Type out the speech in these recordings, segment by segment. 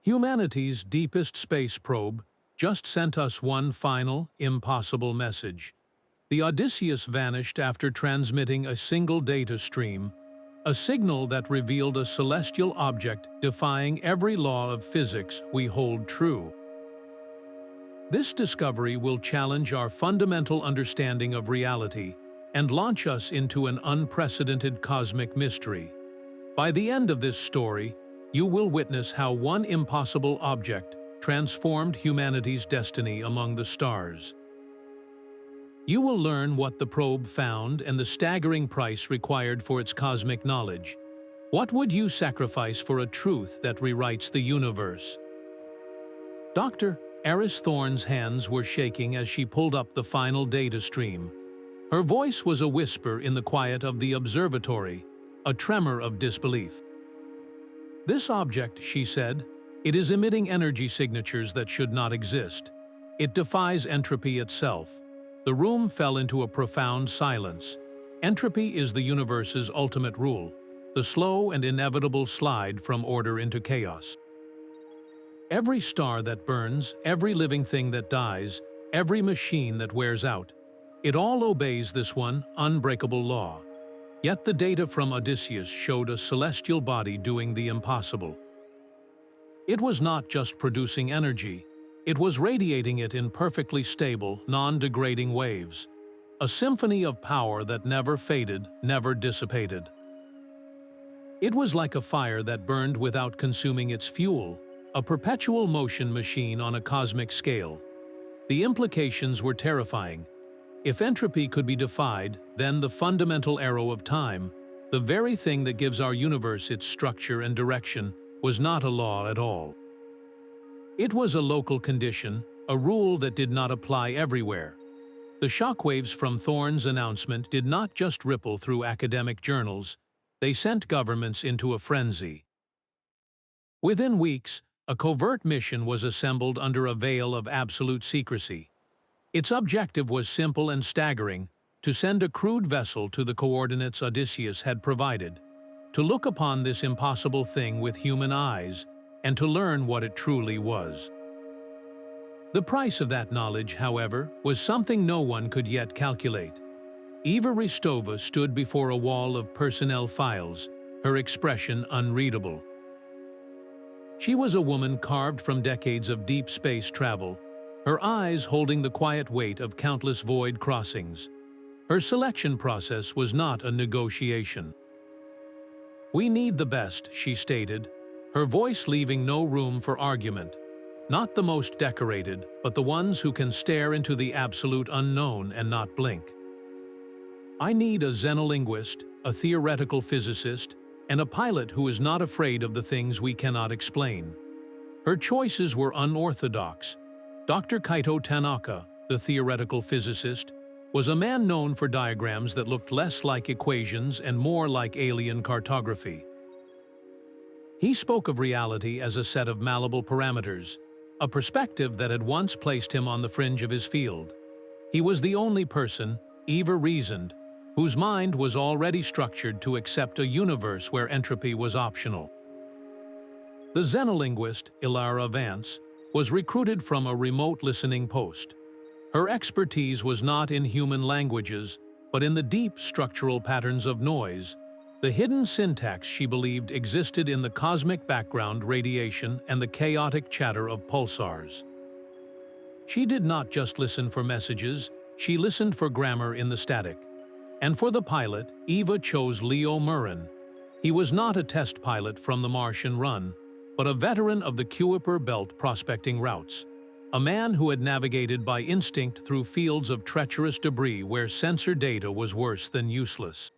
Humanity's deepest space probe just sent us one final, impossible message. The Odysseus vanished after transmitting a single data stream, a signal that revealed a celestial object defying every law of physics we hold true. This discovery will challenge our fundamental understanding of reality and launch us into an unprecedented cosmic mystery. By the end of this story, you will witness how one impossible object transformed humanity's destiny among the stars. You will learn what the probe found and the staggering price required for its cosmic knowledge. What would you sacrifice for a truth that rewrites the universe? Dr. Aris Thorne's hands were shaking as she pulled up the final data stream. Her voice was a whisper in the quiet of the observatory, a tremor of disbelief. "This object," she said, "it is emitting energy signatures that should not exist. It defies entropy itself." The room fell into a profound silence. Entropy is the universe's ultimate rule, the slow and inevitable slide from order into chaos. Every star that burns, every living thing that dies, every machine that wears out, it all obeys this one unbreakable law. Yet the data from Odysseus showed a celestial body doing the impossible. It was not just producing energy, it was radiating it in perfectly stable, non-degrading waves. A symphony of power that never faded, never dissipated. It was like a fire that burned without consuming its fuel, a perpetual motion machine on a cosmic scale. The implications were terrifying. If entropy could be defied, then the fundamental arrow of time, the very thing that gives our universe its structure and direction, was not a law at all. It was a local condition, a rule that did not apply everywhere. The shockwaves from Thorne's announcement did not just ripple through academic journals, they sent governments into a frenzy. Within weeks, a covert mission was assembled under a veil of absolute secrecy. Its objective was simple and staggering: to send a crewed vessel to the coordinates Odysseus had provided, to look upon this impossible thing with human eyes, and to learn what it truly was. The price of that knowledge, however, was something no one could yet calculate. Eva Ristova stood before a wall of personnel files, her expression unreadable. She was a woman carved from decades of deep space travel, her eyes holding the quiet weight of countless void crossings. Her selection process was not a negotiation. "We need the best," she stated, her voice leaving no room for argument. "Not the most decorated, but the ones who can stare into the absolute unknown and not blink. I need a xenolinguist, a theoretical physicist, and a pilot who is not afraid of the things we cannot explain." Her choices were unorthodox. Dr. Kaito Tanaka, the theoretical physicist, was a man known for diagrams that looked less like equations and more like alien cartography. He spoke of reality as a set of malleable parameters, a perspective that had once placed him on the fringe of his field. He was the only person, Eva reasoned, whose mind was already structured to accept a universe where entropy was optional. The xenolinguist, Ilara Vance, was recruited from a remote listening post. Her expertise was not in human languages, but in the deep structural patterns of noise, the hidden syntax she believed existed in the cosmic background radiation and the chaotic chatter of pulsars. She did not just listen for messages, she listened for grammar in the static. And for the pilot, Eva chose Leo Murren. He was not a test pilot from the Martian run, but a veteran of the Kuiper Belt prospecting routes, a man who had navigated by instinct through fields of treacherous debris where sensor data was worse than useless.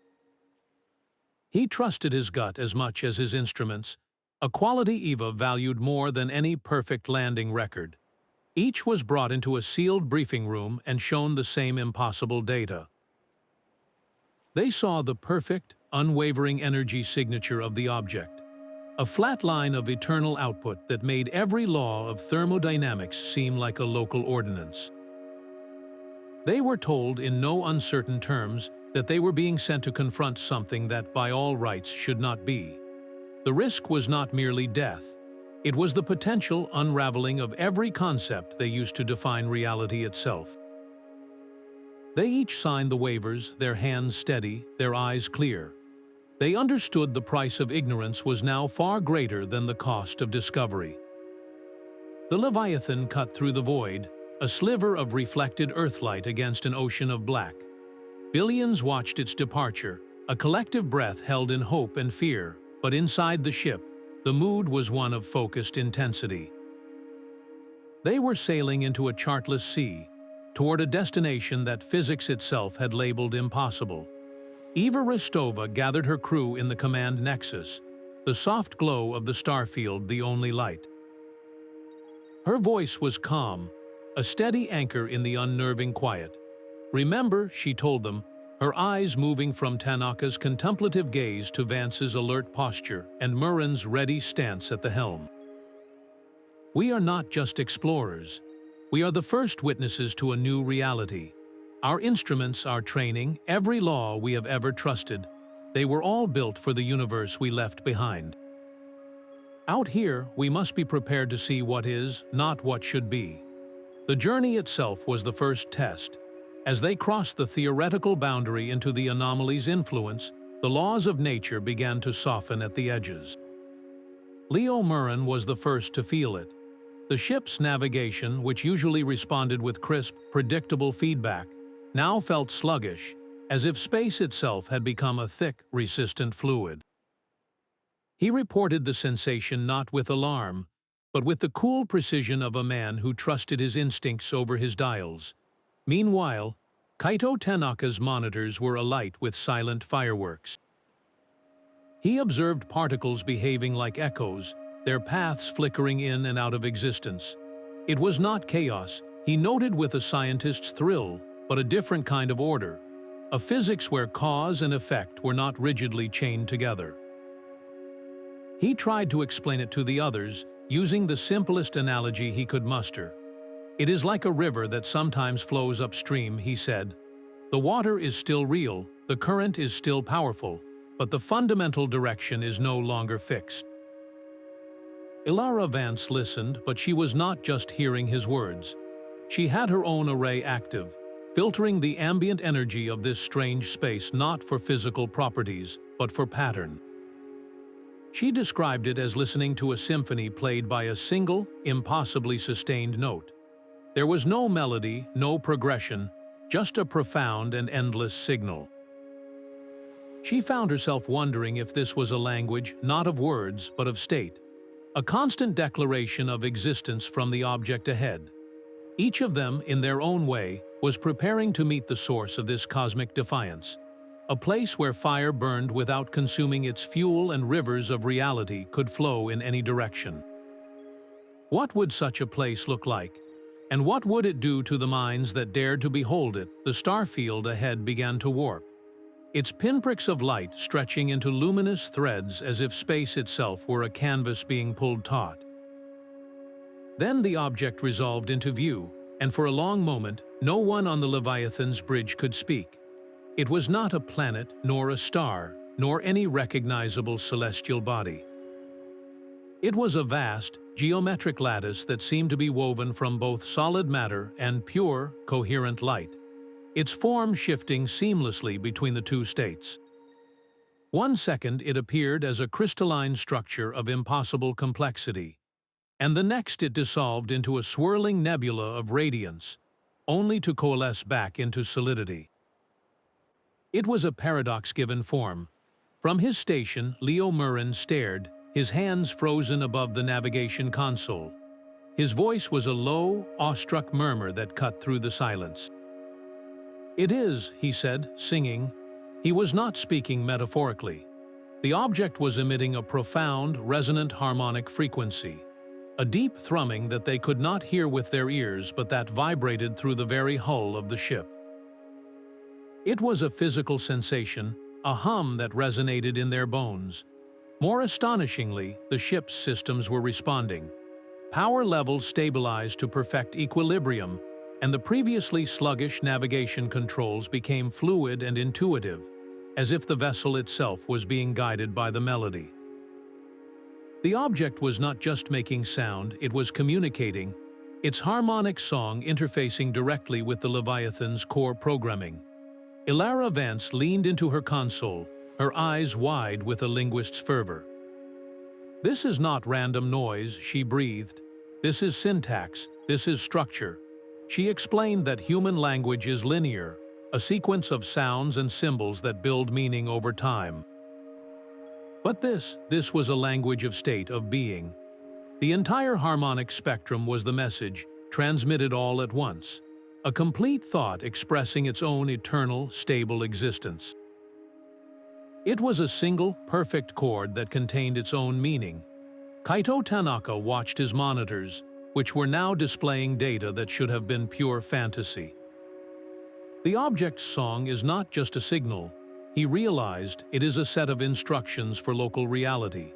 He trusted his gut as much as his instruments, a quality Eva valued more than any perfect landing record. Each was brought into a sealed briefing room and shown the same impossible data. They saw the perfect, unwavering energy signature of the object, a flat line of eternal output that made every law of thermodynamics seem like a local ordinance. They were told in no uncertain terms that they were being sent to confront something that by all rights should not be. The risk was not merely death. It was the potential unraveling of every concept they used to define reality itself. They each signed the waivers, their hands steady, their eyes clear. They understood the price of ignorance was now far greater than the cost of discovery. The Leviathan cut through the void, a sliver of reflected Earthlight against an ocean of black. Billions watched its departure, a collective breath held in hope and fear, but inside the ship, the mood was one of focused intensity. They were sailing into a chartless sea, toward a destination that physics itself had labeled impossible. Eva Rostova gathered her crew in the command nexus, the soft glow of the starfield the only light. Her voice was calm, a steady anchor in the unnerving quiet. Remember, she told them, her eyes moving from Tanaka's contemplative gaze to Vance's alert posture and Murren's ready stance at the helm. We are not just explorers. We are the first witnesses to a new reality. Our instruments, our training, every law we have ever trusted, they were all built for the universe we left behind. Out here, we must be prepared to see what is, not what should be. The journey itself was the first test. As they crossed the theoretical boundary into the anomaly's influence, the laws of nature began to soften at the edges. Leo Murren was the first to feel it. The ship's navigation, which usually responded with crisp, predictable feedback, now felt sluggish, as if space itself had become a thick, resistant fluid. He reported the sensation not with alarm, but with the cool precision of a man who trusted his instincts over his dials. Meanwhile, Kaito Tanaka's monitors were alight with silent fireworks. He observed particles behaving like echoes, their paths flickering in and out of existence. It was not chaos, he noted with a scientist's thrill, but a different kind of order, a physics where cause and effect were not rigidly chained together. He tried to explain it to the others, using the simplest analogy he could muster. It is like a river that sometimes flows upstream, he said. The water is still real, the current is still powerful, but the fundamental direction is no longer fixed. Ilara Vance listened, but she was not just hearing his words. She had her own array active, filtering the ambient energy of this strange space not for physical properties, but for pattern. She described it as listening to a symphony played by a single, impossibly sustained note. There was no melody, no progression, just a profound and endless signal. She found herself wondering if this was a language not of words but of state, a constant declaration of existence from the object ahead. Each of them, in their own way, was preparing to meet the source of this cosmic defiance, a place where fire burned without consuming its fuel and rivers of reality could flow in any direction. What would such a place look like? And what would it do to the minds that dared to behold it? The starfield ahead began to warp, its pinpricks of light stretching into luminous threads as if space itself were a canvas being pulled taut. Then the object resolved into view, and for a long moment, no one on the Leviathan's bridge could speak. It was not a planet, nor a star, nor any recognizable celestial body. It was a vast, geometric lattice that seemed to be woven from both solid matter and pure, coherent light, its form shifting seamlessly between the two states. One second it appeared as a crystalline structure of impossible complexity, and the next it dissolved into a swirling nebula of radiance, only to coalesce back into solidity. It was a paradox-given form. From his station, Leo Murren stared, his hands frozen above the navigation console. His voice was a low, awestruck murmur that cut through the silence. "It is," he said, singing. He was not speaking metaphorically. The object was emitting a profound, resonant harmonic frequency, a deep thrumming that they could not hear with their ears but that vibrated through the very hull of the ship. It was a physical sensation, a hum that resonated in their bones. More astonishingly, the ship's systems were responding. Power levels stabilized to perfect equilibrium, and the previously sluggish navigation controls became fluid and intuitive, as if the vessel itself was being guided by the melody. The object was not just making sound, it was communicating, its harmonic song interfacing directly with the Leviathan's core programming. Ilara Vance leaned into her console, her eyes wide with a linguist's fervor. "This is not random noise," she breathed. "This is syntax, this is structure." She explained that human language is linear, a sequence of sounds and symbols that build meaning over time. But this was a language of state, of being. The entire harmonic spectrum was the message, transmitted all at once. A complete thought expressing its own eternal, stable existence. It was a single, perfect chord that contained its own meaning. Kaito Tanaka watched his monitors, which were now displaying data that should have been pure fantasy. The object's song is not just a signal. He realized it is a set of instructions for local reality.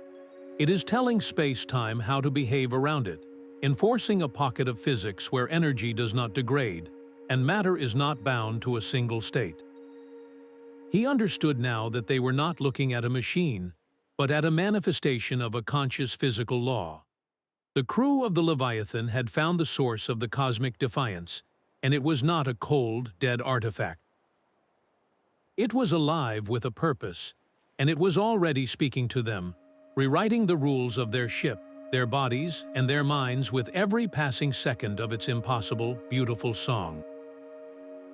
It is telling space-time how to behave around it, enforcing a pocket of physics where energy does not degrade, and matter is not bound to a single state. He understood now that they were not looking at a machine, but at a manifestation of a conscious physical law. The crew of the Leviathan had found the source of the cosmic defiance, and it was not a cold, dead artifact. It was alive with a purpose, and it was already speaking to them, rewriting the rules of their ship, their bodies, and their minds with every passing second of its impossible, beautiful song.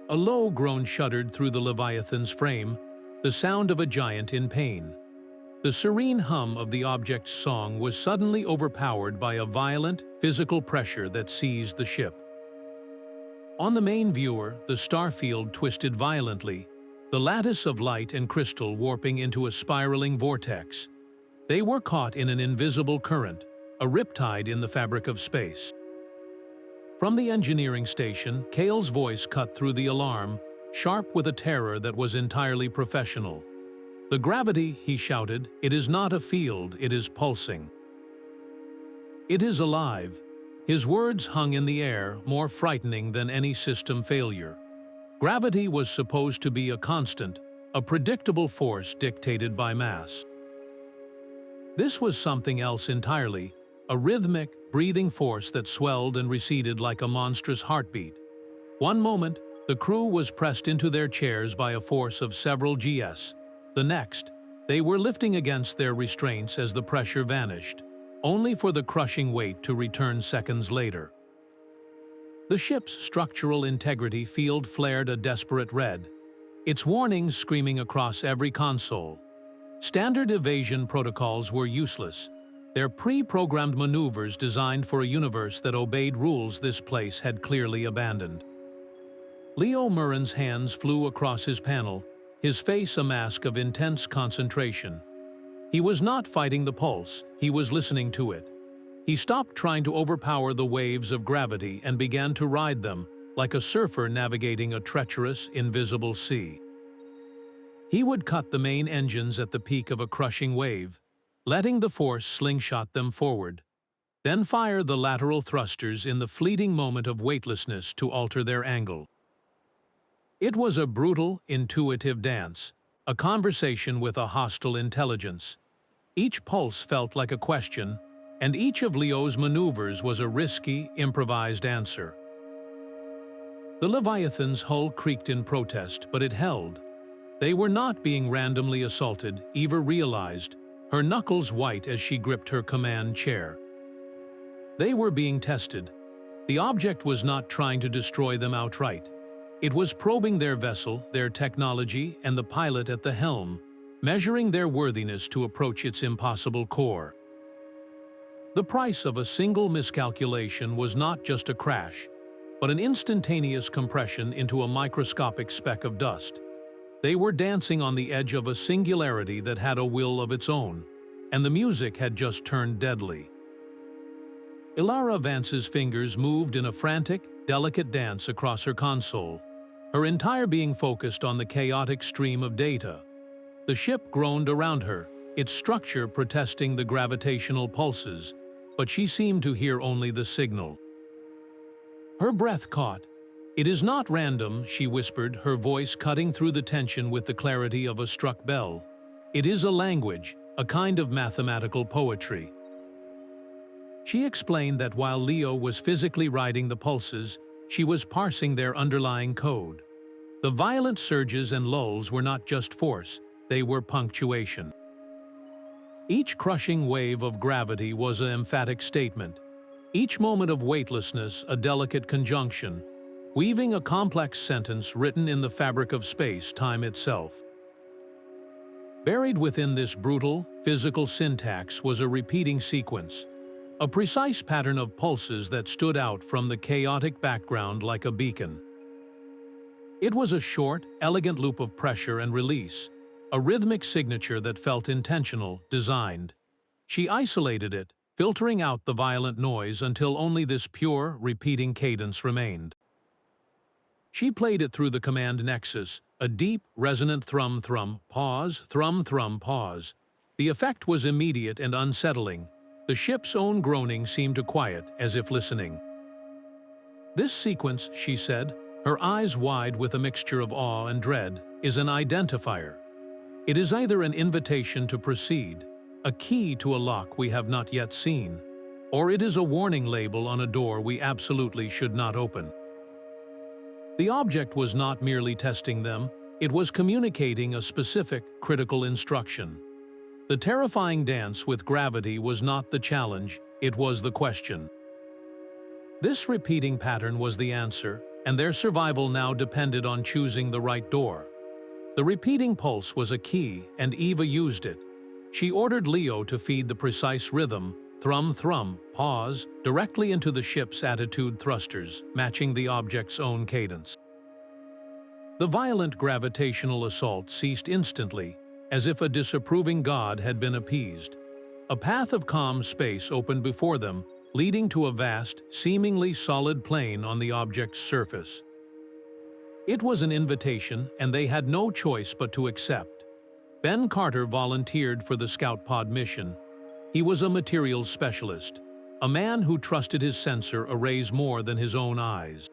A low groan shuddered through the Leviathan's frame, the sound of a giant in pain. The serene hum of the object's song was suddenly overpowered by a violent, physical pressure that seized the ship. On the main viewer, the starfield twisted violently, the lattice of light and crystal warping into a spiraling vortex. They were caught in an invisible current, a riptide in the fabric of space. From the engineering station, Kale's voice cut through the alarm, sharp with a terror that was entirely professional. "The gravity," he shouted, "it is not a field, it is pulsing. It is alive." His words hung in the air, more frightening than any system failure. Gravity was supposed to be a constant, a predictable force dictated by mass. This was something else entirely, a rhythmic, breathing force that swelled and receded like a monstrous heartbeat. One moment, the crew was pressed into their chairs by a force of several Gs. The next, they were lifting against their restraints as the pressure vanished, only for the crushing weight to return seconds later. The ship's structural integrity field flared a desperate red, its warnings screaming across every console. Standard evasion protocols were useless, their pre-programmed maneuvers designed for a universe that obeyed rules this place had clearly abandoned. Leo Murren's hands flew across his panel, his face a mask of intense concentration. He was not fighting the pulse, he was listening to it. He stopped trying to overpower the waves of gravity and began to ride them, like a surfer navigating a treacherous, invisible sea. He would cut the main engines at the peak of a crushing wave, letting the force slingshot them forward, then fire the lateral thrusters in the fleeting moment of weightlessness to alter their angle. It was a brutal, intuitive dance, a conversation with a hostile intelligence. Each pulse felt like a question, and each of Leo's maneuvers was a risky, improvised answer. The Leviathan's hull creaked in protest, but it held. They were not being randomly assaulted, Eva realized, her knuckles white as she gripped her command chair. They were being tested. The object was not trying to destroy them outright. It was probing their vessel, their technology, and the pilot at the helm, measuring their worthiness to approach its impossible core. The price of a single miscalculation was not just a crash, but an instantaneous compression into a microscopic speck of dust. They were dancing on the edge of a singularity that had a will of its own, and the music had just turned deadly. Ilara Vance's fingers moved in a frantic, delicate dance across her console, her entire being focused on the chaotic stream of data. The ship groaned around her, its structure protesting the gravitational pulses, but she seemed to hear only the signal. Her breath caught. "It is not random," she whispered, her voice cutting through the tension with the clarity of a struck bell. "It is a language, a kind of mathematical poetry. She explained that while Leo was physically riding the pulses, she was parsing their underlying code. The violent surges and lulls were not just force, they were punctuation. Each crushing wave of gravity was an emphatic statement. Each moment of weightlessness a delicate conjunction, weaving a complex sentence written in the fabric of space-time itself. Buried within this brutal, physical syntax was a repeating sequence, a precise pattern of pulses that stood out from the chaotic background like a beacon. It was a short, elegant loop of pressure and release, a rhythmic signature that felt intentional, designed. She isolated it, filtering out the violent noise until only this pure, repeating cadence remained. She played it through the command nexus, a deep, resonant thrum-thrum, pause, thrum-thrum, pause. The effect was immediate and unsettling. The ship's own groaning seemed to quiet, as if listening. This sequence, she said, her eyes wide with a mixture of awe and dread, is an identifier. It is either an invitation to proceed, a key to a lock we have not yet seen, or it is a warning label on a door we absolutely should not open. The object was not merely testing them, it was communicating a specific, critical instruction. The terrifying dance with gravity was not the challenge, it was the question. This repeating pattern was the answer, and their survival now depended on choosing the right door. The repeating pulse was a key, and Eva used it. She ordered Leo to feed the precise rhythm, thrum-thrum, pause, directly into the ship's attitude thrusters, matching the object's own cadence. The violent gravitational assault ceased instantly, as if a disapproving god had been appeased. A path of calm space opened before them, leading to a vast, seemingly solid plane on the object's surface. It was an invitation, and they had no choice but to accept. Ben Carter volunteered for the scout pod mission. He was a materials specialist, a man who trusted his sensor arrays more than his own eyes.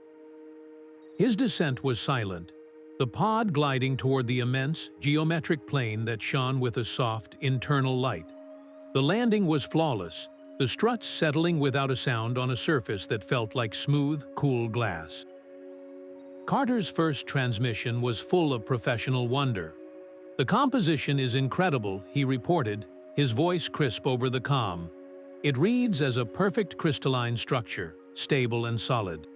His descent was silent, the pod gliding toward the immense, geometric plane that shone with a soft, internal light. The landing was flawless, the struts settling without a sound on a surface that felt like smooth, cool glass. Carter's first transmission was full of professional wonder. "The composition is incredible," he reported, his voice crisp over the comm. "It reads as a perfect crystalline structure, stable and solid."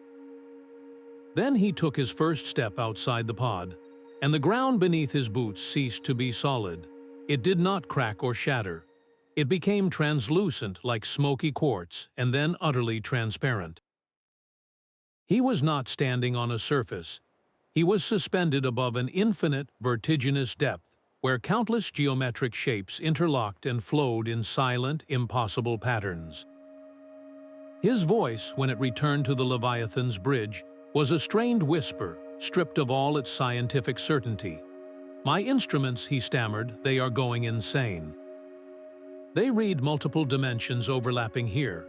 Then he took his first step outside the pod, and the ground beneath his boots ceased to be solid. It did not crack or shatter. It became translucent like smoky quartz, and then utterly transparent. He was not standing on a surface. He was suspended above an infinite, vertiginous depth, where countless geometric shapes interlocked and flowed in silent, impossible patterns. His voice, when it returned to the Leviathan's bridge, was a strained whisper, stripped of all its scientific certainty. "My instruments," he stammered, "they are going insane. They read multiple dimensions overlapping here.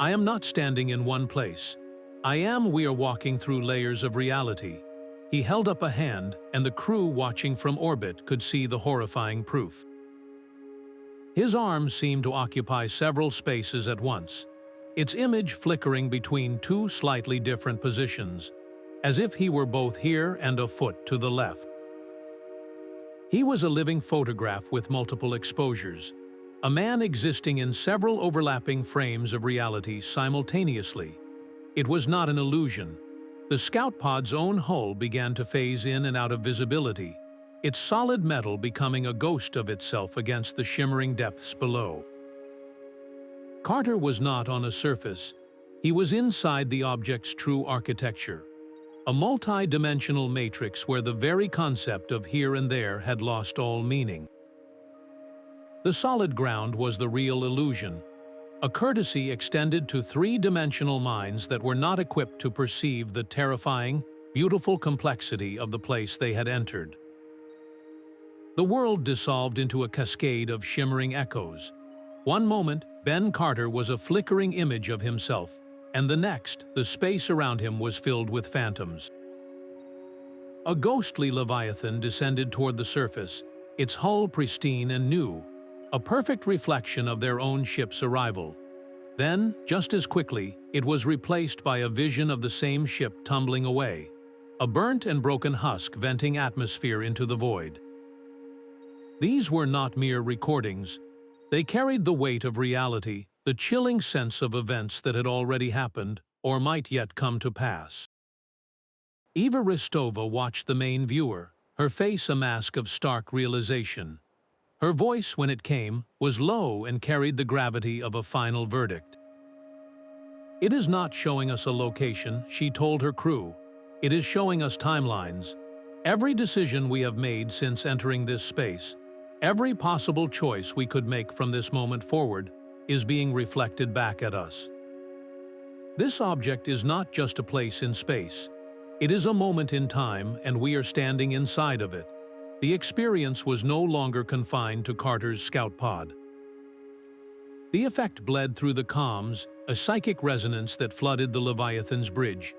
I am not standing in one place. We are walking through layers of reality." He held up a hand, and the crew watching from orbit could see the horrifying proof. His arm seemed to occupy several spaces at once, its image flickering between two slightly different positions, as if he were both here and a foot to the left. He was a living photograph with multiple exposures, a man existing in several overlapping frames of reality simultaneously. It was not an illusion. The scout pod's own hull began to phase in and out of visibility, its solid metal becoming a ghost of itself against the shimmering depths below. Carter was not on a surface. He was inside the object's true architecture, a multi-dimensional matrix where the very concept of here and there had lost all meaning. The solid ground was the real illusion, a courtesy extended to three-dimensional minds that were not equipped to perceive the terrifying, beautiful complexity of the place they had entered. The world dissolved into a cascade of shimmering echoes. One moment, Ben Carter was a flickering image of himself, and the next, the space around him was filled with phantoms. A ghostly Leviathan descended toward the surface, its hull pristine and new, a perfect reflection of their own ship's arrival. Then, just as quickly, it was replaced by a vision of the same ship tumbling away, a burnt and broken husk venting atmosphere into the void. These were not mere recordings. They carried the weight of reality, the chilling sense of events that had already happened or might yet come to pass. Eva Ristova watched the main viewer, her face a mask of stark realization. Her voice, when it came, was low and carried the gravity of a final verdict. "It is not showing us a location," she told her crew. "It is showing us timelines. Every decision we have made since entering this space, every possible choice we could make from this moment forward, is being reflected back at us. This object is not just a place in space. It is a moment in time, and we are standing inside of it." The experience was no longer confined to Carter's scout pod. The effect bled through the comms, a psychic resonance that flooded the Leviathan's bridge.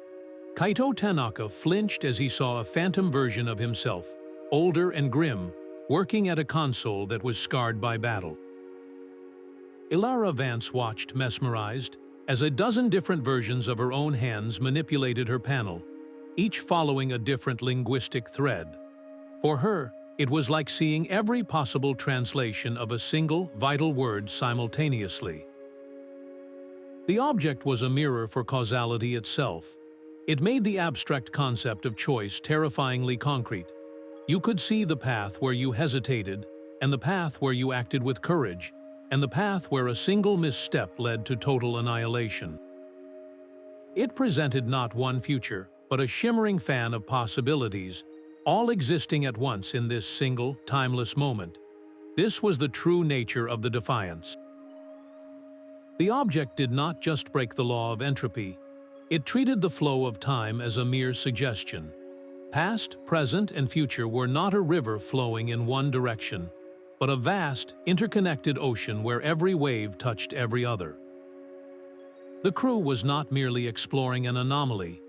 Kaito Tanaka flinched as he saw a phantom version of himself, older and grim, working at a console that was scarred by battle. Ilara Vance watched mesmerized, as a dozen different versions of her own hands manipulated her panel, each following a different linguistic thread. For her, it was like seeing every possible translation of a single, vital word simultaneously. The object was a mirror for causality itself. It made the abstract concept of choice terrifyingly concrete. You could see the path where you hesitated, and the path where you acted with courage, and the path where a single misstep led to total annihilation. It presented not one future, but a shimmering fan of possibilities, all existing at once in this single, timeless moment. This was the true nature of the Defiance. The object did not just break the law of entropy. It treated the flow of time as a mere suggestion. Past, present, and future were not a river flowing in one direction, but a vast, interconnected ocean where every wave touched every other. The crew was not merely exploring an anomaly.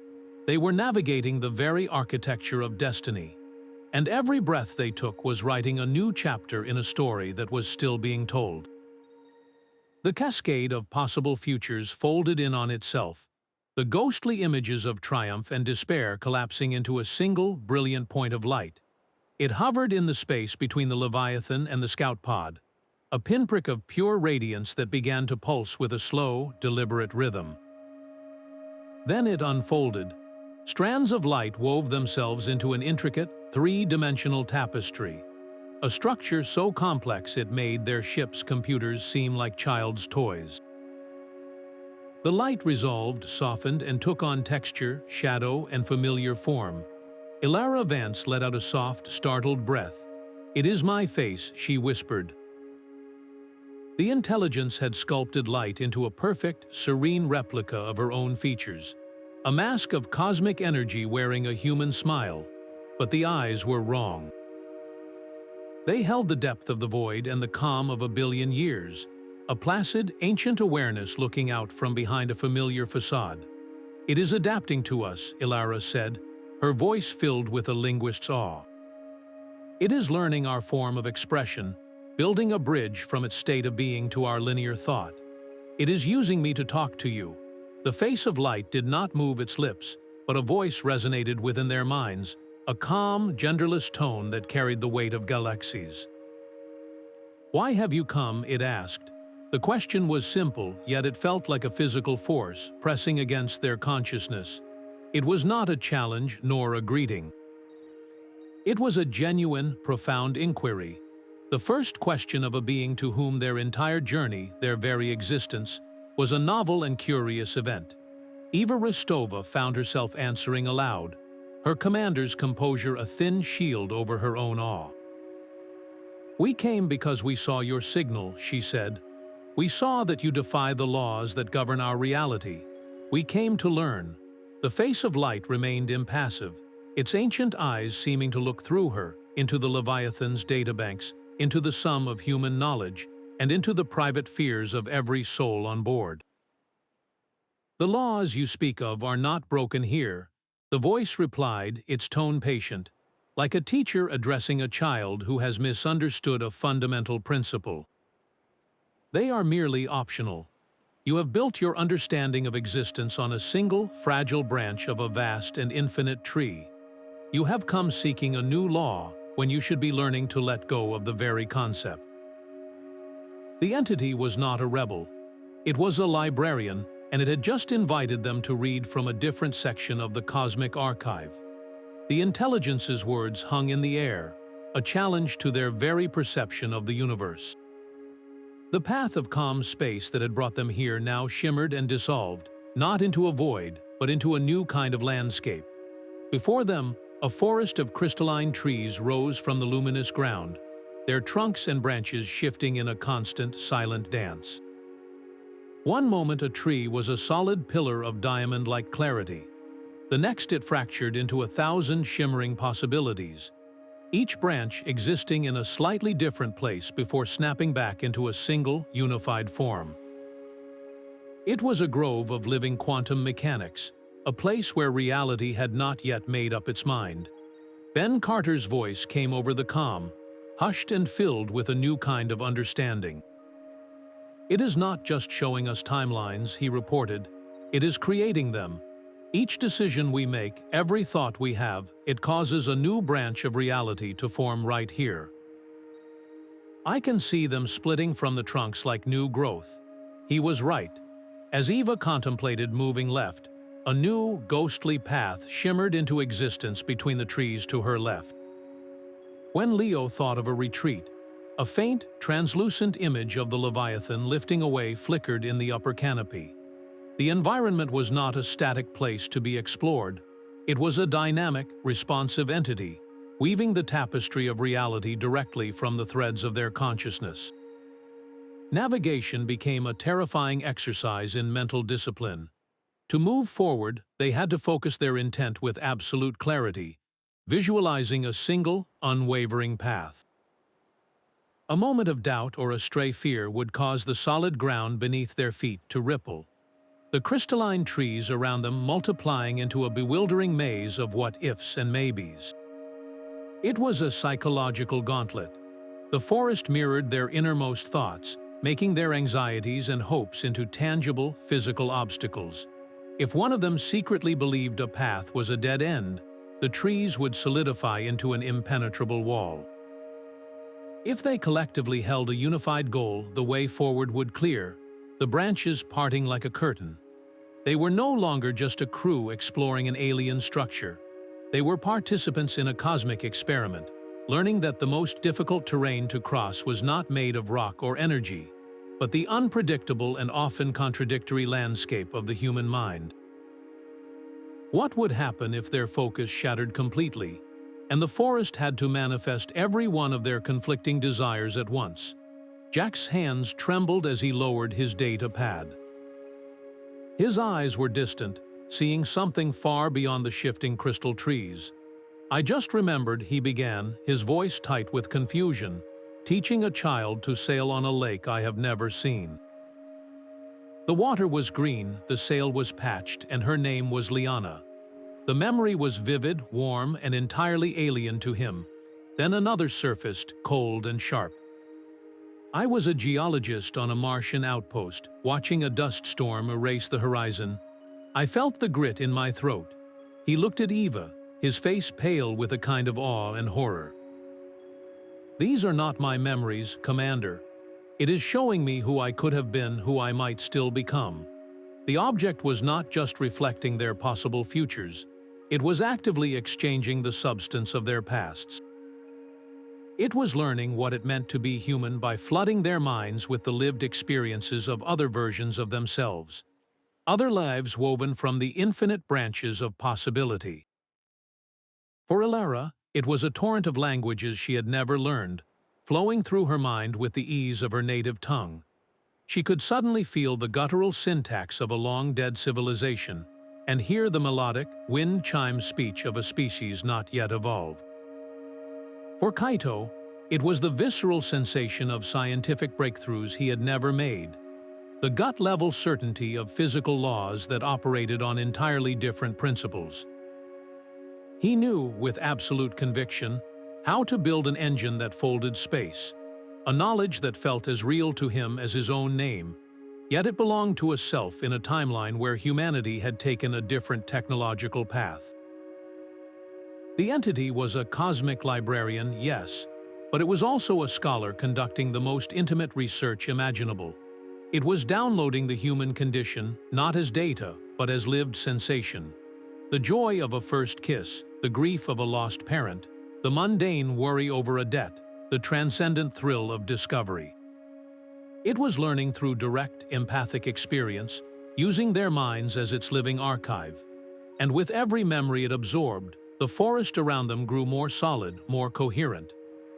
They were navigating the very architecture of destiny, and every breath they took was writing a new chapter in a story that was still being told. The cascade of possible futures folded in on itself, the ghostly images of triumph and despair collapsing into a single, brilliant point of light. It hovered in the space between the Leviathan and the scout pod, a pinprick of pure radiance that began to pulse with a slow, deliberate rhythm. Then it unfolded. Strands of light wove themselves into an intricate, three-dimensional tapestry, a structure so complex it made their ship's computers seem like child's toys. The light resolved, softened, and took on texture, shadow, and familiar form. Ilara Vance let out a soft, startled breath. "It is my face," she whispered. The intelligence had sculpted light into a perfect, serene replica of her own features, a mask of cosmic energy wearing a human smile, but the eyes were wrong. They held the depth of the void and the calm of a billion years, a placid, ancient awareness looking out from behind a familiar facade. "It is adapting to us," Ilara said, her voice filled with a linguist's awe. "It is learning our form of expression, building a bridge from its state of being to our linear thought. It is using me to talk to you." The face of light did not move its lips, but a voice resonated within their minds, a calm, genderless tone that carried the weight of galaxies. "Why have you come?" it asked. The question was simple, yet it felt like a physical force pressing against their consciousness. It was not a challenge nor a greeting. It was a genuine, profound inquiry, the first question of a being to whom their entire journey, their very existence, was a novel and curious event. Eva Ristova found herself answering aloud, her commander's composure a thin shield over her own awe. "We came because we saw your signal," she said. "We saw that you defy the laws that govern our reality. We came to learn." The face of light remained impassive, its ancient eyes seeming to look through her, into the Leviathan's databanks, into the sum of human knowledge, and into the private fears of every soul on board. "The laws you speak of are not broken here," the voice replied, its tone patient, like a teacher addressing a child who has misunderstood a fundamental principle. "They are merely optional. You have built your understanding of existence on a single, fragile branch of a vast and infinite tree. You have come seeking a new law when you should be learning to let go of the very concept. The entity was not a rebel. It was a librarian, and it had just invited them to read from a different section of the cosmic archive. The intelligence's words hung in the air, a challenge to their very perception of the universe. The path of calm space that had brought them here now shimmered and dissolved, not into a void, but into a new kind of landscape. Before them, a forest of crystalline trees rose from the luminous ground, their trunks and branches shifting in a constant, silent dance. One moment a tree was a solid pillar of diamond-like clarity. The next it fractured into 1,000 shimmering possibilities, each branch existing in a slightly different place before snapping back into a single, unified form. It was a grove of living quantum mechanics, a place where reality had not yet made up its mind. Ben Carter's voice came over the comm, hushed and filled with a new kind of understanding. It is not just showing us timelines, he reported. It is creating them. Each decision we make, every thought we have, it causes a new branch of reality to form right here. I can see them splitting from the trunks like new growth. He was right. As Eva contemplated moving left, a new, ghostly path shimmered into existence between the trees to her left. When Leo thought of a retreat, a faint, translucent image of the Leviathan lifting away flickered in the upper canopy. The environment was not a static place to be explored. It was a dynamic, responsive entity, weaving the tapestry of reality directly from the threads of their consciousness. Navigation became a terrifying exercise in mental discipline. To move forward, they had to focus their intent with absolute clarity, visualizing a single, unwavering path. A moment of doubt or a stray fear would cause the solid ground beneath their feet to ripple, the crystalline trees around them multiplying into a bewildering maze of what-ifs and maybes. It was a psychological gauntlet. The forest mirrored their innermost thoughts, making their anxieties and hopes into tangible, physical obstacles. If one of them secretly believed a path was a dead end, the trees would solidify into an impenetrable wall. If they collectively held a unified goal, the way forward would clear, the branches parting like a curtain. They were no longer just a crew exploring an alien structure. They were participants in a cosmic experiment, learning that the most difficult terrain to cross was not made of rock or energy, but the unpredictable and often contradictory landscape of the human mind. What would happen if their focus shattered completely, and the forest had to manifest every one of their conflicting desires at once? Jack's hands trembled as he lowered his data pad. His eyes were distant, seeing something far beyond the shifting crystal trees. I just remembered, he began, his voice tight with confusion, teaching a child to sail on a lake I have never seen. The water was green, the sail was patched, and her name was Liana. The memory was vivid, warm, and entirely alien to him. Then another surfaced, cold and sharp. I was a geologist on a Martian outpost, watching a dust storm erase the horizon. I felt the grit in my throat. He looked at Eva, his face pale with a kind of awe and horror. These are not my memories, Commander. It is showing me who I could have been, who I might still become. The object was not just reflecting their possible futures. It was actively exchanging the substance of their pasts. It was learning what it meant to be human by flooding their minds with the lived experiences of other versions of themselves, other lives woven from the infinite branches of possibility. For Ilara, it was a torrent of languages she had never learned, flowing through her mind with the ease of her native tongue. She could suddenly feel the guttural syntax of a long-dead civilization and hear the melodic, wind-chime speech of a species not yet evolved. For Kaito, it was the visceral sensation of scientific breakthroughs he had never made, the gut-level certainty of physical laws that operated on entirely different principles. He knew, with absolute conviction, how to build an engine that folded space, a knowledge that felt as real to him as his own name. Yet it belonged to a self in a timeline where humanity had taken a different technological path. The entity was a cosmic librarian, yes, but it was also a scholar conducting the most intimate research imaginable. It was downloading the human condition, not as data, but as lived sensation. The joy of a first kiss, the grief of a lost parent, the mundane worry over a debt, the transcendent thrill of discovery. It was learning through direct, empathic experience, using their minds as its living archive. And with every memory it absorbed, the forest around them grew more solid, more coherent,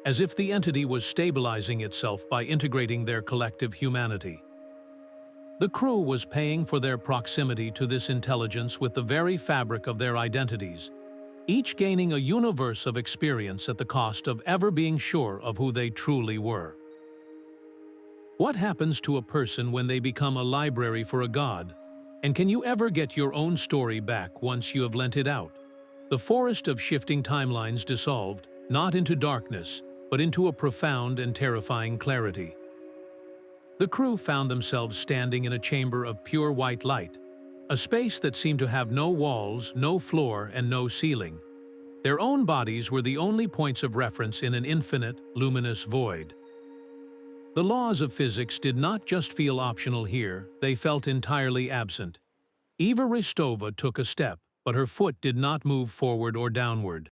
as if the entity was stabilizing itself by integrating their collective humanity. The crew was paying for their proximity to this intelligence with the very fabric of their identities, each gaining a universe of experience at the cost of ever being sure of who they truly were. What happens to a person when they become a library for a god? And can you ever get your own story back once you have lent it out? The forest of shifting timelines dissolved, not into darkness, but into a profound and terrifying clarity. The crew found themselves standing in a chamber of pure white light, a space that seemed to have no walls, no floor, and no ceiling. Their own bodies were the only points of reference in an infinite, luminous void. The laws of physics did not just feel optional here, they felt entirely absent. Eva Ristova took a step, but her foot did not move forward or downward.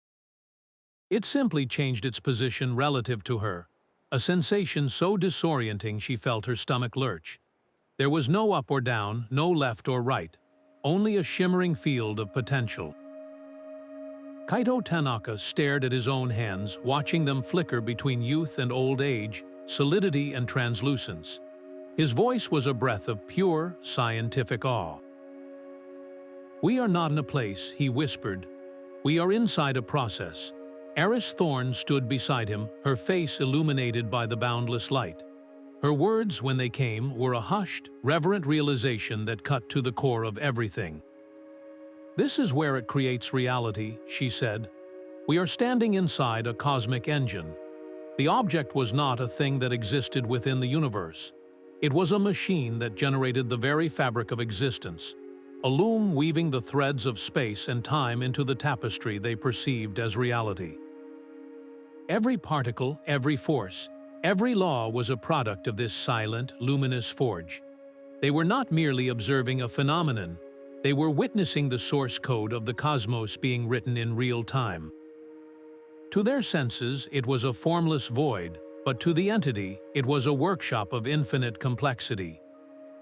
It simply changed its position relative to her, a sensation so disorienting she felt her stomach lurch. There was no up or down, no left or right, only a shimmering field of potential. Kaito Tanaka stared at his own hands, watching them flicker between youth and old age, solidity and translucence. His voice was a breath of pure, scientific awe. "We are not in a place," he whispered. "We are inside a process." Aris Thorne stood beside him, her face illuminated by the boundless light. Her words, when they came, were a hushed, reverent realization that cut to the core of everything. "This is where it creates reality," she said. "We are standing inside a cosmic engine." The object was not a thing that existed within the universe. It was a machine that generated the very fabric of existence, a loom weaving the threads of space and time into the tapestry they perceived as reality. Every particle, every force, every law was a product of this silent, luminous forge. They were not merely observing a phenomenon, they were witnessing the source code of the cosmos being written in real time. To their senses, it was a formless void, but to the entity, it was a workshop of infinite complexity.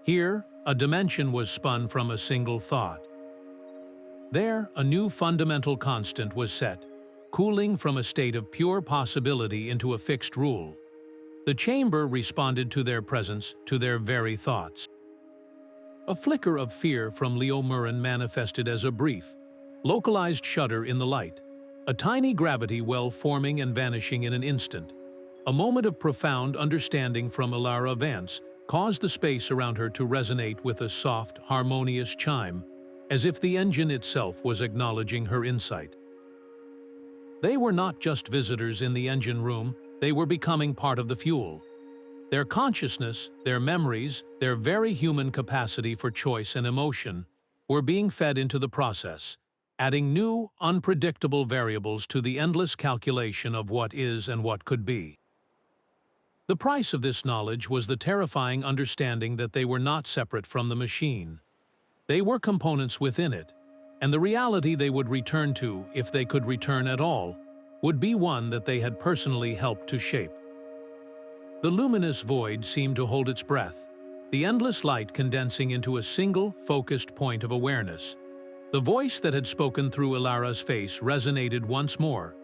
Here, a dimension was spun from a single thought. There, a new fundamental constant was set, cooling from a state of pure possibility into a fixed rule. The chamber responded to their presence, to their very thoughts. A flicker of fear from Leo Murren manifested as a brief, localized shudder in the light, a tiny gravity well forming and vanishing in an instant. A moment of profound understanding from Ilara Vance caused the space around her to resonate with a soft, harmonious chime, as if the engine itself was acknowledging her insight. They were not just visitors in the engine room, they were becoming part of the fuel. Their consciousness, their memories, their very human capacity for choice and emotion were being fed into the process, adding new, unpredictable variables to the endless calculation of what is and what could be. The price of this knowledge was the terrifying understanding that they were not separate from the machine. They were components within it, and the reality they would return to, if they could return at all, would be one that they had personally helped to shape. The luminous void seemed to hold its breath, the endless light condensing into a single, focused point of awareness. The voice that had spoken through Ilara's face resonated once more,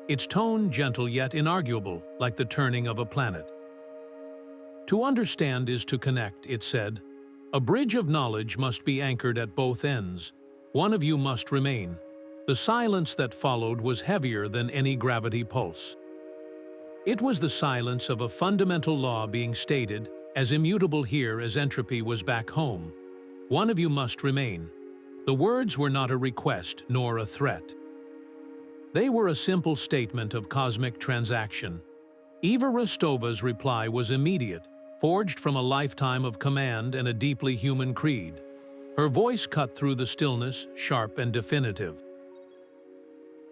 its tone gentle yet inarguable, like the turning of a planet. "To understand is to connect," it said. "A bridge of knowledge must be anchored at both ends. One of you must remain." The silence that followed was heavier than any gravity pulse. It was the silence of a fundamental law being stated, as immutable here as entropy was back home. One of you must remain. The words were not a request nor a threat. They were a simple statement of cosmic transaction. Eva Rostova's reply was immediate, forged from a lifetime of command and a deeply human creed. Her voice cut through the stillness, sharp and definitive.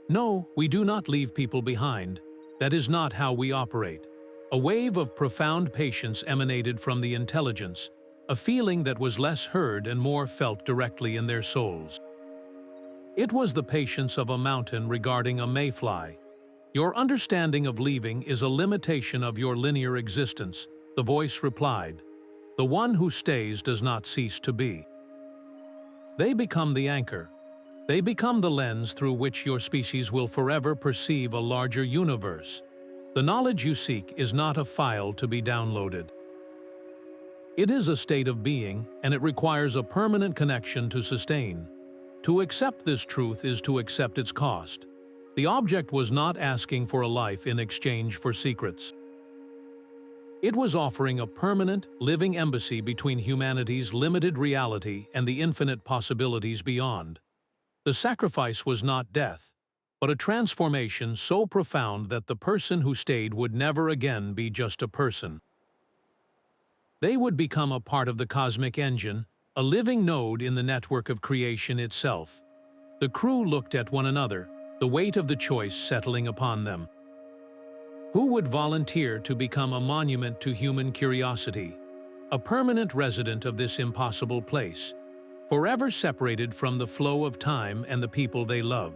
No, we do not leave people behind. That is not how we operate. A wave of profound patience emanated from the intelligence, a feeling that was less heard and more felt directly in their souls. It was the patience of a mountain regarding a mayfly. Your understanding of leaving is a limitation of your linear existence, the voice replied. The one who stays does not cease to be. They become the anchor. They become the lens through which your species will forever perceive a larger universe. The knowledge you seek is not a file to be downloaded. It is a state of being, and it requires a permanent connection to sustain. To accept this truth is to accept its cost. The object was not asking for a life in exchange for secrets. It was offering a permanent, living embassy between humanity's limited reality and the infinite possibilities beyond. The sacrifice was not death, but a transformation so profound that the person who stayed would never again be just a person. They would become a part of the cosmic engine, a living node in the network of creation itself. The crew looked at one another, the weight of the choice settling upon them. Who would volunteer to become a monument to human curiosity, a permanent resident of this impossible place, forever separated from the flow of time and the people they love?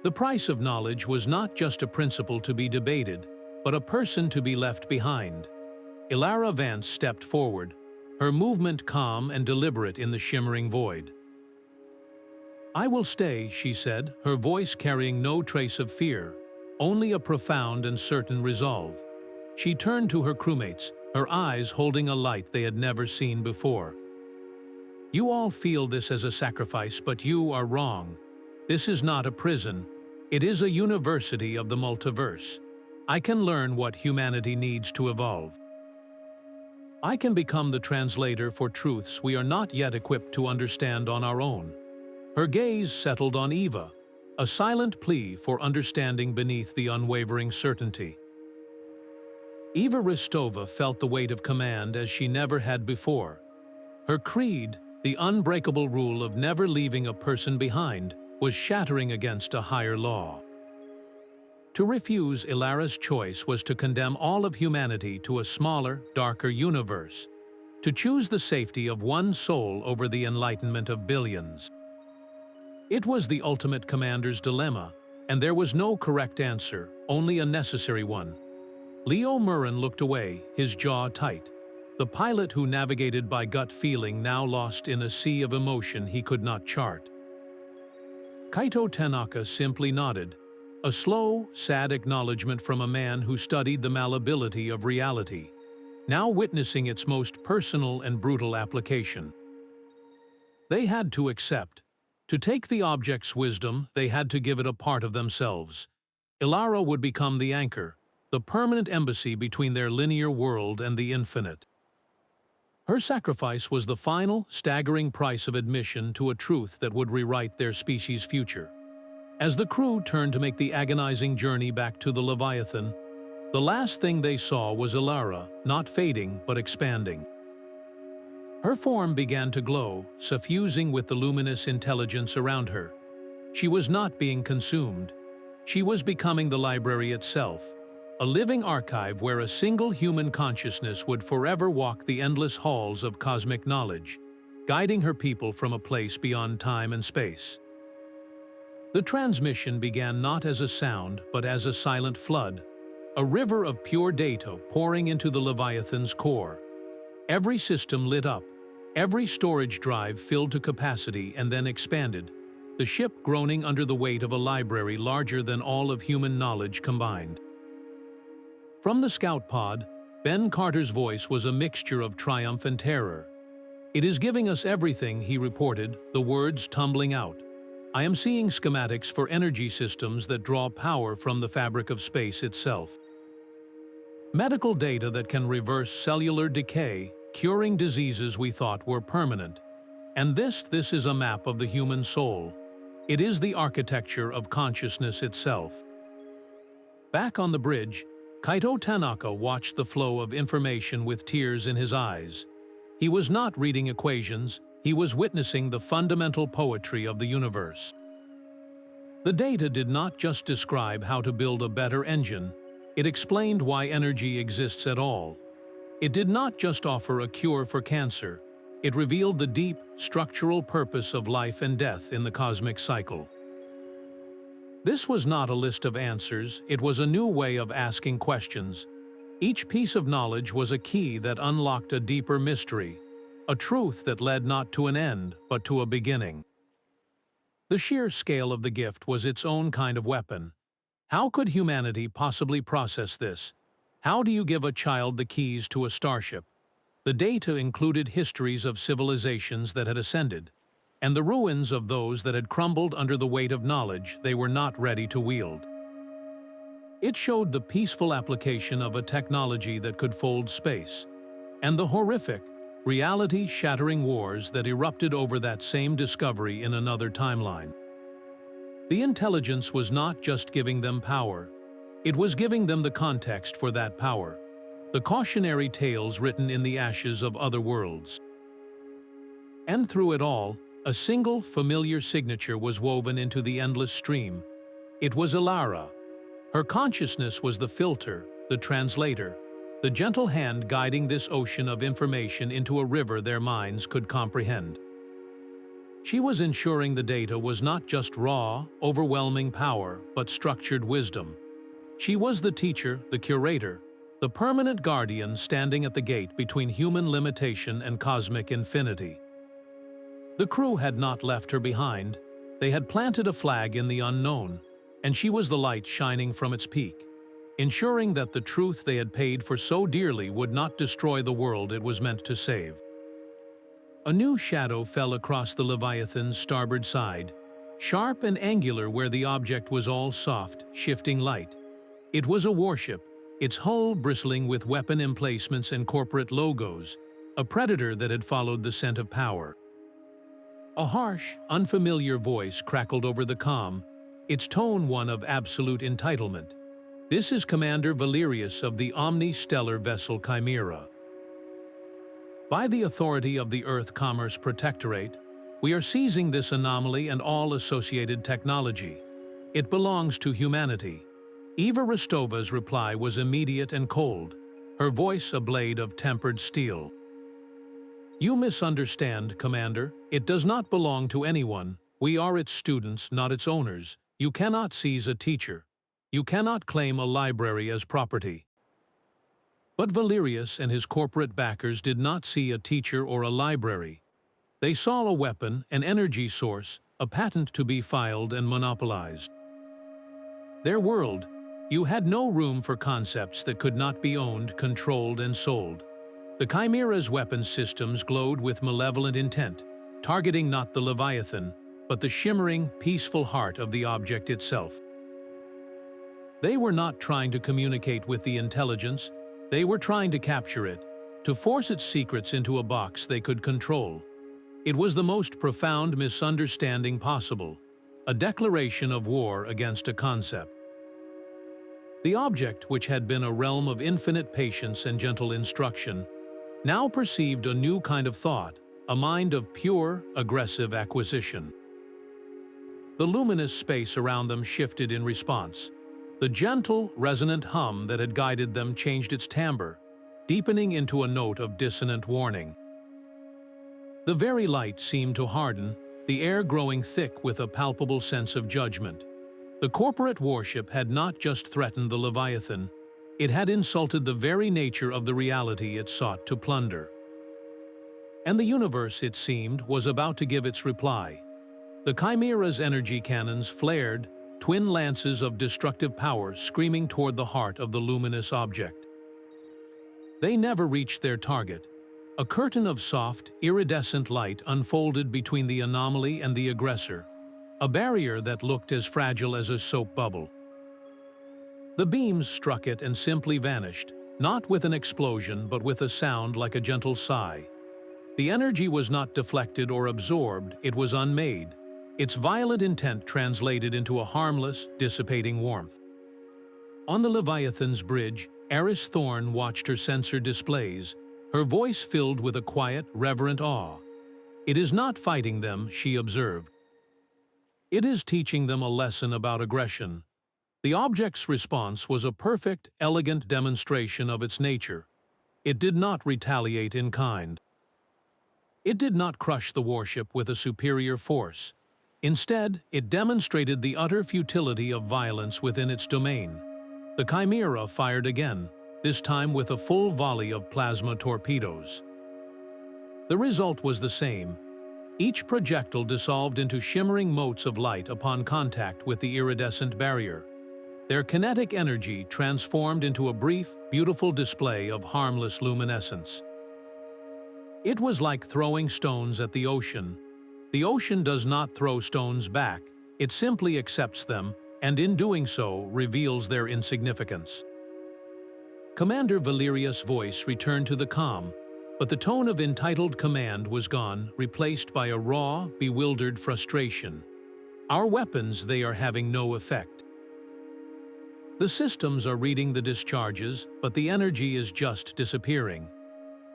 The price of knowledge was not just a principle to be debated, but a person to be left behind. Ilara Vance stepped forward, her movement calm and deliberate in the shimmering void. "I will stay," she said, her voice carrying no trace of fear, only a profound and certain resolve. She turned to her crewmates, her eyes holding a light they had never seen before. "You all feel this as a sacrifice, but you are wrong. This is not a prison. It is a university of the multiverse. I can learn what humanity needs to evolve. I can become the translator for truths we are not yet equipped to understand on our own." Her gaze settled on Eva, a silent plea for understanding beneath the unwavering certainty. Eva Ristova felt the weight of command as she never had before. Her creed, the unbreakable rule of never leaving a person behind, was shattering against a higher law. To refuse Ilara's choice was to condemn all of humanity to a smaller, darker universe, to choose the safety of one soul over the enlightenment of billions. It was the ultimate commander's dilemma, and there was no correct answer, only a necessary one. Leo Murren looked away, his jaw tight. The pilot who navigated by gut feeling now lost in a sea of emotion he could not chart. Kaito Tanaka simply nodded, a slow, sad acknowledgement from a man who studied the malleability of reality, now witnessing its most personal and brutal application. They had to accept. To take the object's wisdom, they had to give it a part of themselves. Ilara would become the anchor, the permanent embassy between their linear world and the infinite. Her sacrifice was the final, staggering price of admission to a truth that would rewrite their species' future. As the crew turned to make the agonizing journey back to the Leviathan, the last thing they saw was Ilara, not fading but expanding. Her form began to glow, suffusing with the luminous intelligence around her. She was not being consumed. She was becoming the library itself, a living archive where a single human consciousness would forever walk the endless halls of cosmic knowledge, guiding her people from a place beyond time and space. The transmission began not as a sound, but as a silent flood, a river of pure data pouring into the Leviathan's core. Every system lit up, every storage drive filled to capacity and then expanded, the ship groaning under the weight of a library larger than all of human knowledge combined. From the scout pod, Ben Carter's voice was a mixture of triumph and terror. "It is giving us everything," he reported, the words tumbling out. "I am seeing schematics for energy systems that draw power from the fabric of space itself. Medical data that can reverse cellular decay, curing diseases we thought were permanent. And this is a map of the human soul. It is the architecture of consciousness itself." Back on the bridge, Kaito Tanaka watched the flow of information with tears in his eyes. He was not reading equations, he was witnessing the fundamental poetry of the universe. The data did not just describe how to build a better engine, it explained why energy exists at all. It did not just offer a cure for cancer, it revealed the deep, structural purpose of life and death in the cosmic cycle. This was not a list of answers, it was a new way of asking questions. Each piece of knowledge was a key that unlocked a deeper mystery, a truth that led not to an end, but to a beginning. The sheer scale of the gift was its own kind of weapon. How could humanity possibly process this? How do you give a child the keys to a starship? The data included histories of civilizations that had ascended, and the ruins of those that had crumbled under the weight of knowledge they were not ready to wield. It showed the peaceful application of a technology that could fold space, and the horrific, reality-shattering wars that erupted over that same discovery in another timeline. The intelligence was not just giving them power, it was giving them the context for that power, the cautionary tales written in the ashes of other worlds. And through it all, a single familiar signature was woven into the endless stream. It was Ilara. Her consciousness was the filter, the translator, the gentle hand guiding this ocean of information into a river their minds could comprehend. She was ensuring the data was not just raw, overwhelming power, but structured wisdom. She was the teacher, the curator, the permanent guardian standing at the gate between human limitation and cosmic infinity. The crew had not left her behind. They had planted a flag in the unknown, and she was the light shining from its peak, ensuring that the truth they had paid for so dearly would not destroy the world it was meant to save. A new shadow fell across the Leviathan's starboard side, sharp and angular where the object was all soft, shifting light. It was a warship, its hull bristling with weapon emplacements and corporate logos, a predator that had followed the scent of power. A harsh, unfamiliar voice crackled over the comm, its tone one of absolute entitlement. This is Commander Valerius of the omni-stellar vessel Chimera. By the authority of the Earth Commerce Protectorate, we are seizing this anomaly and all associated technology. It belongs to humanity. Eva Rostova's reply was immediate and cold, her voice a blade of tempered steel. You misunderstand, Commander. It does not belong to anyone. We are its students, not its owners. You cannot seize a teacher. You cannot claim a library as property. But Valerius and his corporate backers did not see a teacher or a library. They saw a weapon, an energy source, a patent to be filed and monopolized. Their world, you had no room for concepts that could not be owned, controlled, and sold. The Chimera's weapons systems glowed with malevolent intent, targeting not the Leviathan, but the shimmering, peaceful heart of the object itself. They were not trying to communicate with the intelligence, they were trying to capture it, to force its secrets into a box they could control. It was the most profound misunderstanding possible, a declaration of war against a concept. The object, which had been a realm of infinite patience and gentle instruction, now perceived a new kind of thought, a mind of pure, aggressive acquisition. The luminous space around them shifted in response. The gentle, resonant hum that had guided them changed its timbre, deepening into a note of dissonant warning. The very light seemed to harden, the air growing thick with a palpable sense of judgment. The corporate warship had not just threatened the Leviathan, it had insulted the very nature of the reality it sought to plunder. And the universe, it seemed, was about to give its reply. The Chimera's energy cannons flared, twin lances of destructive power screaming toward the heart of the luminous object. They never reached their target. A curtain of soft, iridescent light unfolded between the anomaly and the aggressor, a barrier that looked as fragile as a soap bubble. The beams struck it and simply vanished, not with an explosion but with a sound like a gentle sigh. The energy was not deflected or absorbed, it was unmade, its violent intent translated into a harmless, dissipating warmth. On the Leviathan's bridge, Aris Thorne watched her sensor displays, her voice filled with a quiet, reverent awe. "It is not fighting them," she observed. "It is teaching them a lesson about aggression." The object's response was a perfect, elegant demonstration of its nature. It did not retaliate in kind. It did not crush the warship with a superior force. Instead, it demonstrated the utter futility of violence within its domain. The Chimera fired again, this time with a full volley of plasma torpedoes. The result was the same. Each projectile dissolved into shimmering motes of light upon contact with the iridescent barrier. Their kinetic energy transformed into a brief, beautiful display of harmless luminescence. It was like throwing stones at the ocean. The ocean does not throw stones back, it simply accepts them, and in doing so reveals their insignificance. Commander Valerius' voice returned to the calm, but the tone of entitled command was gone, replaced by a raw, bewildered frustration. "Our weapons, they are having no effect. The systems are reading the discharges, but the energy is just disappearing."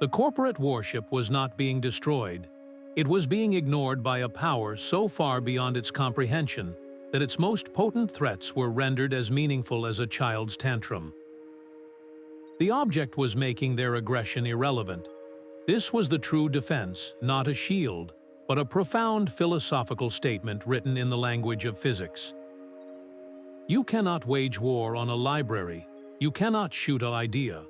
The corporate warship was not being destroyed. It was being ignored by a power so far beyond its comprehension that its most potent threats were rendered as meaningful as a child's tantrum. The object was making their aggression irrelevant. This was the true defense, not a shield, but a profound philosophical statement written in the language of physics. You cannot wage war on a library. You cannot shoot an idea.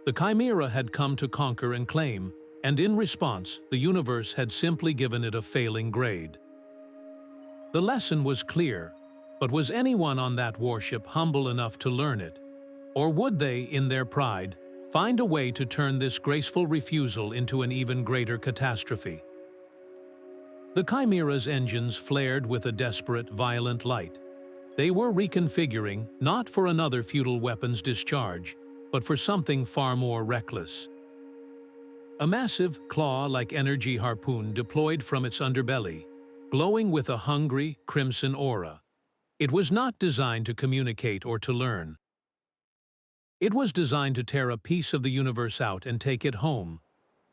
The Chimera had come to conquer and claim, and in response, the universe had simply given it a failing grade. The lesson was clear, but was anyone on that warship humble enough to learn it? Or would they, in their pride, find a way to turn this graceful refusal into an even greater catastrophe? The Chimera's engines flared with a desperate, violent light. They were reconfiguring, not for another futile weapons discharge, but for something far more reckless. A massive, claw-like energy harpoon deployed from its underbelly, glowing with a hungry, crimson aura. It was not designed to communicate or to learn. It was designed to tear a piece of the universe out and take it home.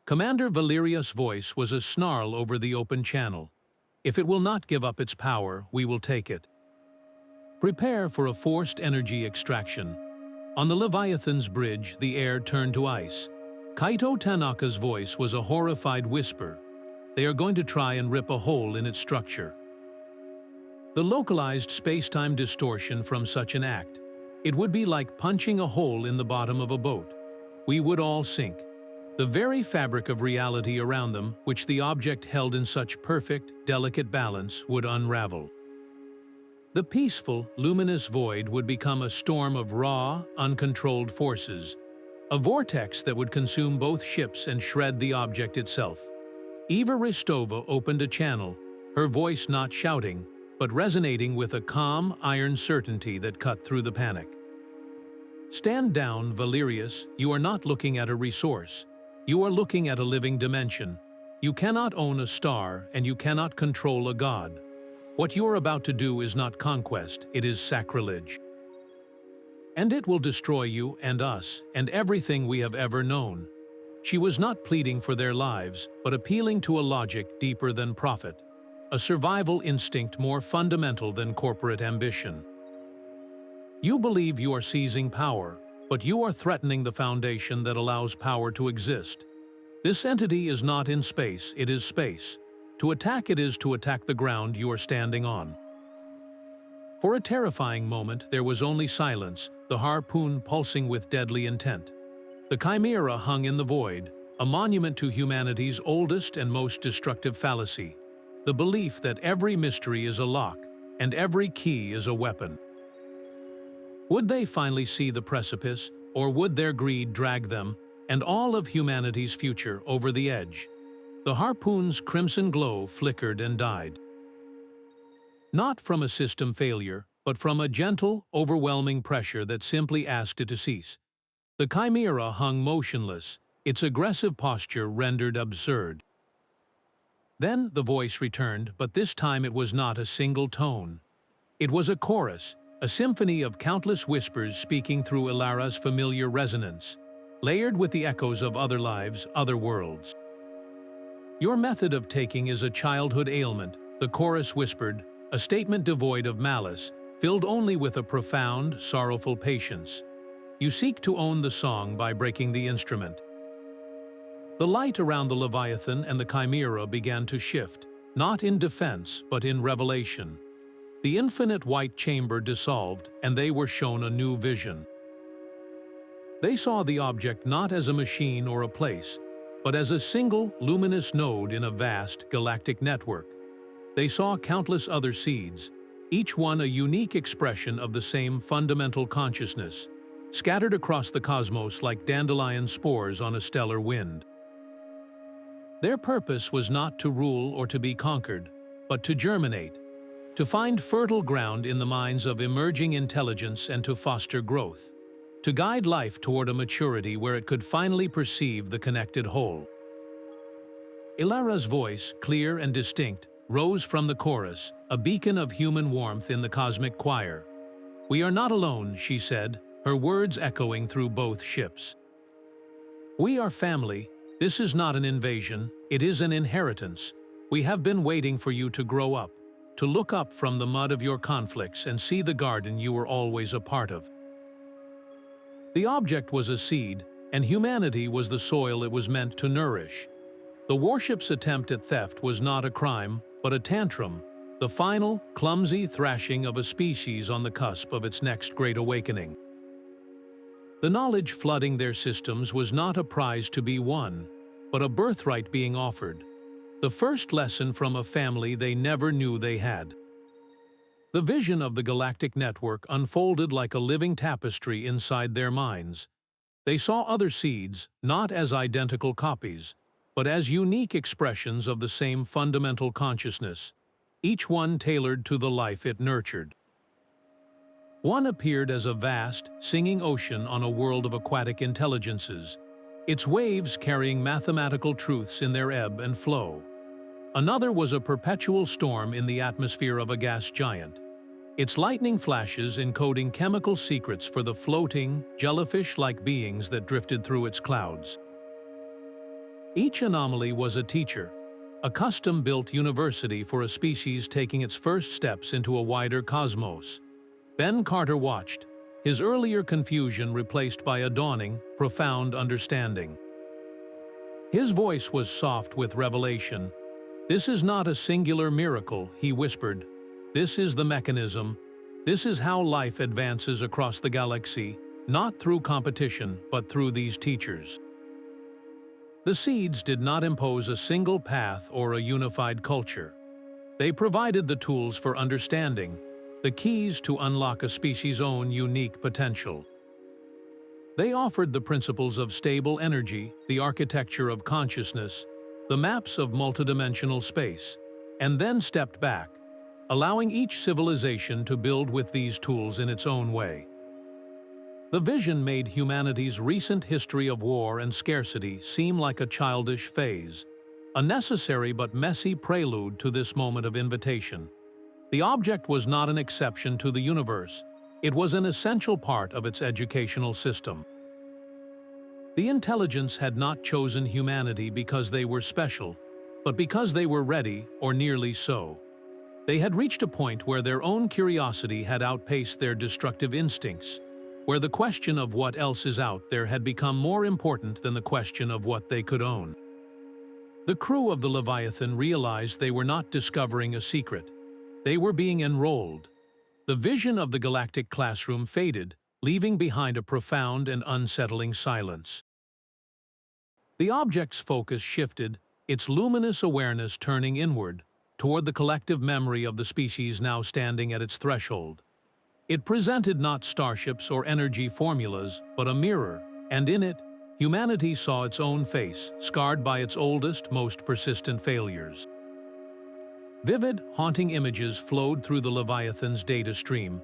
Commander Valerius' voice was a snarl over the open channel. "If it will not give up its power, we will take it. Prepare for a forced energy extraction." On the Leviathan's bridge, the air turned to ice. Kaito Tanaka's voice was a horrified whisper. "They are going to try and rip a hole in its structure." The localized space-time distortion from such an act. It would be like punching a hole in the bottom of a boat. We would all sink. The very fabric of reality around them, which the object held in such perfect, delicate balance, would unravel. The peaceful, luminous void would become a storm of raw, uncontrolled forces, a vortex that would consume both ships and shred the object itself. Eva Ristova opened a channel, her voice not shouting, but resonating with a calm, iron certainty that cut through the panic. "Stand down, Valerius. You are not looking at a resource. You are looking at a living dimension. You cannot own a star, and you cannot control a god. What you are about to do is not conquest, it is sacrilege. And it will destroy you and us, and everything we have ever known." She was not pleading for their lives, but appealing to a logic deeper than profit, a survival instinct more fundamental than corporate ambition. You believe you are seizing power, but you are threatening the foundation that allows power to exist. This entity is not in space, it is space. To attack it is to attack the ground you are standing on. For a terrifying moment, there was only silence, the harpoon pulsing with deadly intent. The Chimera hung in the void, a monument to humanity's oldest and most destructive fallacy, the belief that every mystery is a lock, and every key is a weapon. Would they finally see the precipice, or would their greed drag them, and all of humanity's future, over the edge? The harpoon's crimson glow flickered and died. Not from a system failure, but from a gentle, overwhelming pressure that simply asked it to cease. The Chimera hung motionless, its aggressive posture rendered absurd. Then the voice returned, but this time it was not a single tone. It was a chorus, a symphony of countless whispers speaking through Ilara's familiar resonance, layered with the echoes of other lives, other worlds. "Your method of taking is a childhood ailment," the chorus whispered, a statement devoid of malice, filled only with a profound, sorrowful patience. "You seek to own the song by breaking the instrument." The light around the Leviathan and the Chimera began to shift, not in defense, but in revelation. The infinite white chamber dissolved, and they were shown a new vision. They saw the object not as a machine or a place, but as a single, luminous node in a vast, galactic network. They saw countless other seeds, each one a unique expression of the same fundamental consciousness, scattered across the cosmos like dandelion spores on a stellar wind. Their purpose was not to rule or to be conquered, but to germinate, to find fertile ground in the minds of emerging intelligence and to foster growth, to guide life toward a maturity where it could finally perceive the connected whole. Ilara's voice, clear and distinct, rose from the chorus, a beacon of human warmth in the cosmic choir. "We are not alone," she said, her words echoing through both ships. "We are family. This is not an invasion, it is an inheritance. We have been waiting for you to grow up, to look up from the mud of your conflicts and see the garden you were always a part of." The object was a seed, and humanity was the soil it was meant to nourish. The warship's attempt at theft was not a crime, but a tantrum, the final, clumsy thrashing of a species on the cusp of its next great awakening. The knowledge flooding their systems was not a prize to be won, but a birthright being offered. The first lesson from a family they never knew they had. The vision of the galactic network unfolded like a living tapestry inside their minds. They saw other seeds, not as identical copies, but as unique expressions of the same fundamental consciousness, each one tailored to the life it nurtured. One appeared as a vast, singing ocean on a world of aquatic intelligences, its waves carrying mathematical truths in their ebb and flow. Another was a perpetual storm in the atmosphere of a gas giant, its lightning flashes encoding chemical secrets for the floating, jellyfish-like beings that drifted through its clouds. Each anomaly was a teacher, a custom-built university for a species taking its first steps into a wider cosmos. Ben Carter watched, his earlier confusion replaced by a dawning, profound understanding. His voice was soft with revelation. "This is not a singular miracle," he whispered. "This is the mechanism. This is how life advances across the galaxy, not through competition, but through these teachers." The seeds did not impose a single path or a unified culture. They provided the tools for understanding, the keys to unlock a species' own unique potential. They offered the principles of stable energy, the architecture of consciousness, the maps of multidimensional space, and then stepped back, allowing each civilization to build with these tools in its own way. The vision made humanity's recent history of war and scarcity seem like a childish phase, a necessary but messy prelude to this moment of invitation. The object was not an exception to the universe, it was an essential part of its educational system. The intelligence had not chosen humanity because they were special, but because they were ready, or nearly so. They had reached a point where their own curiosity had outpaced their destructive instincts, where the question of what else is out there had become more important than the question of what they could own. The crew of the Leviathan realized they were not discovering a secret. They were being enrolled. The vision of the galactic classroom faded, leaving behind a profound and unsettling silence. The object's focus shifted, its luminous awareness turning inward, toward the collective memory of the species now standing at its threshold. It presented not starships or energy formulas, but a mirror, and in it, humanity saw its own face, scarred by its oldest, most persistent failures. Vivid, haunting images flowed through the Leviathan's data stream.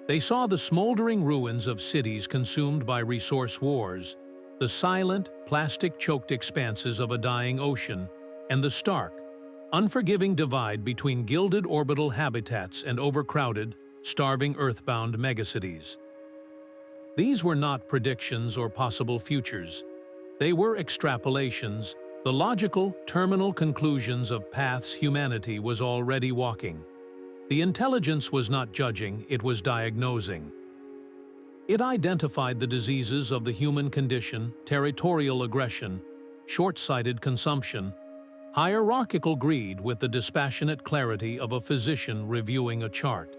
They saw the smoldering ruins of cities consumed by resource wars, the silent, plastic-choked expanses of a dying ocean, and the stark, unforgiving divide between gilded orbital habitats and overcrowded, starving earthbound megacities. These were not predictions or possible futures. They were extrapolations, the logical, terminal conclusions of paths humanity was already walking. The intelligence was not judging, it was diagnosing. It identified the diseases of the human condition, territorial aggression, short-sighted consumption, hierarchical greed with the dispassionate clarity of a physician reviewing a chart.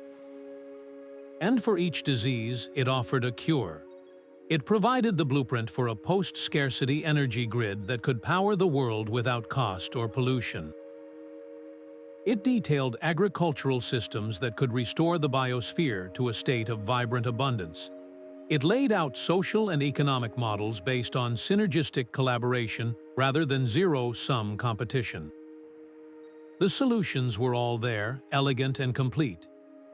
And for each disease, it offered a cure. It provided the blueprint for a post-scarcity energy grid that could power the world without cost or pollution. It detailed agricultural systems that could restore the biosphere to a state of vibrant abundance. It laid out social and economic models based on synergistic collaboration rather than zero-sum competition. The solutions were all there, elegant and complete.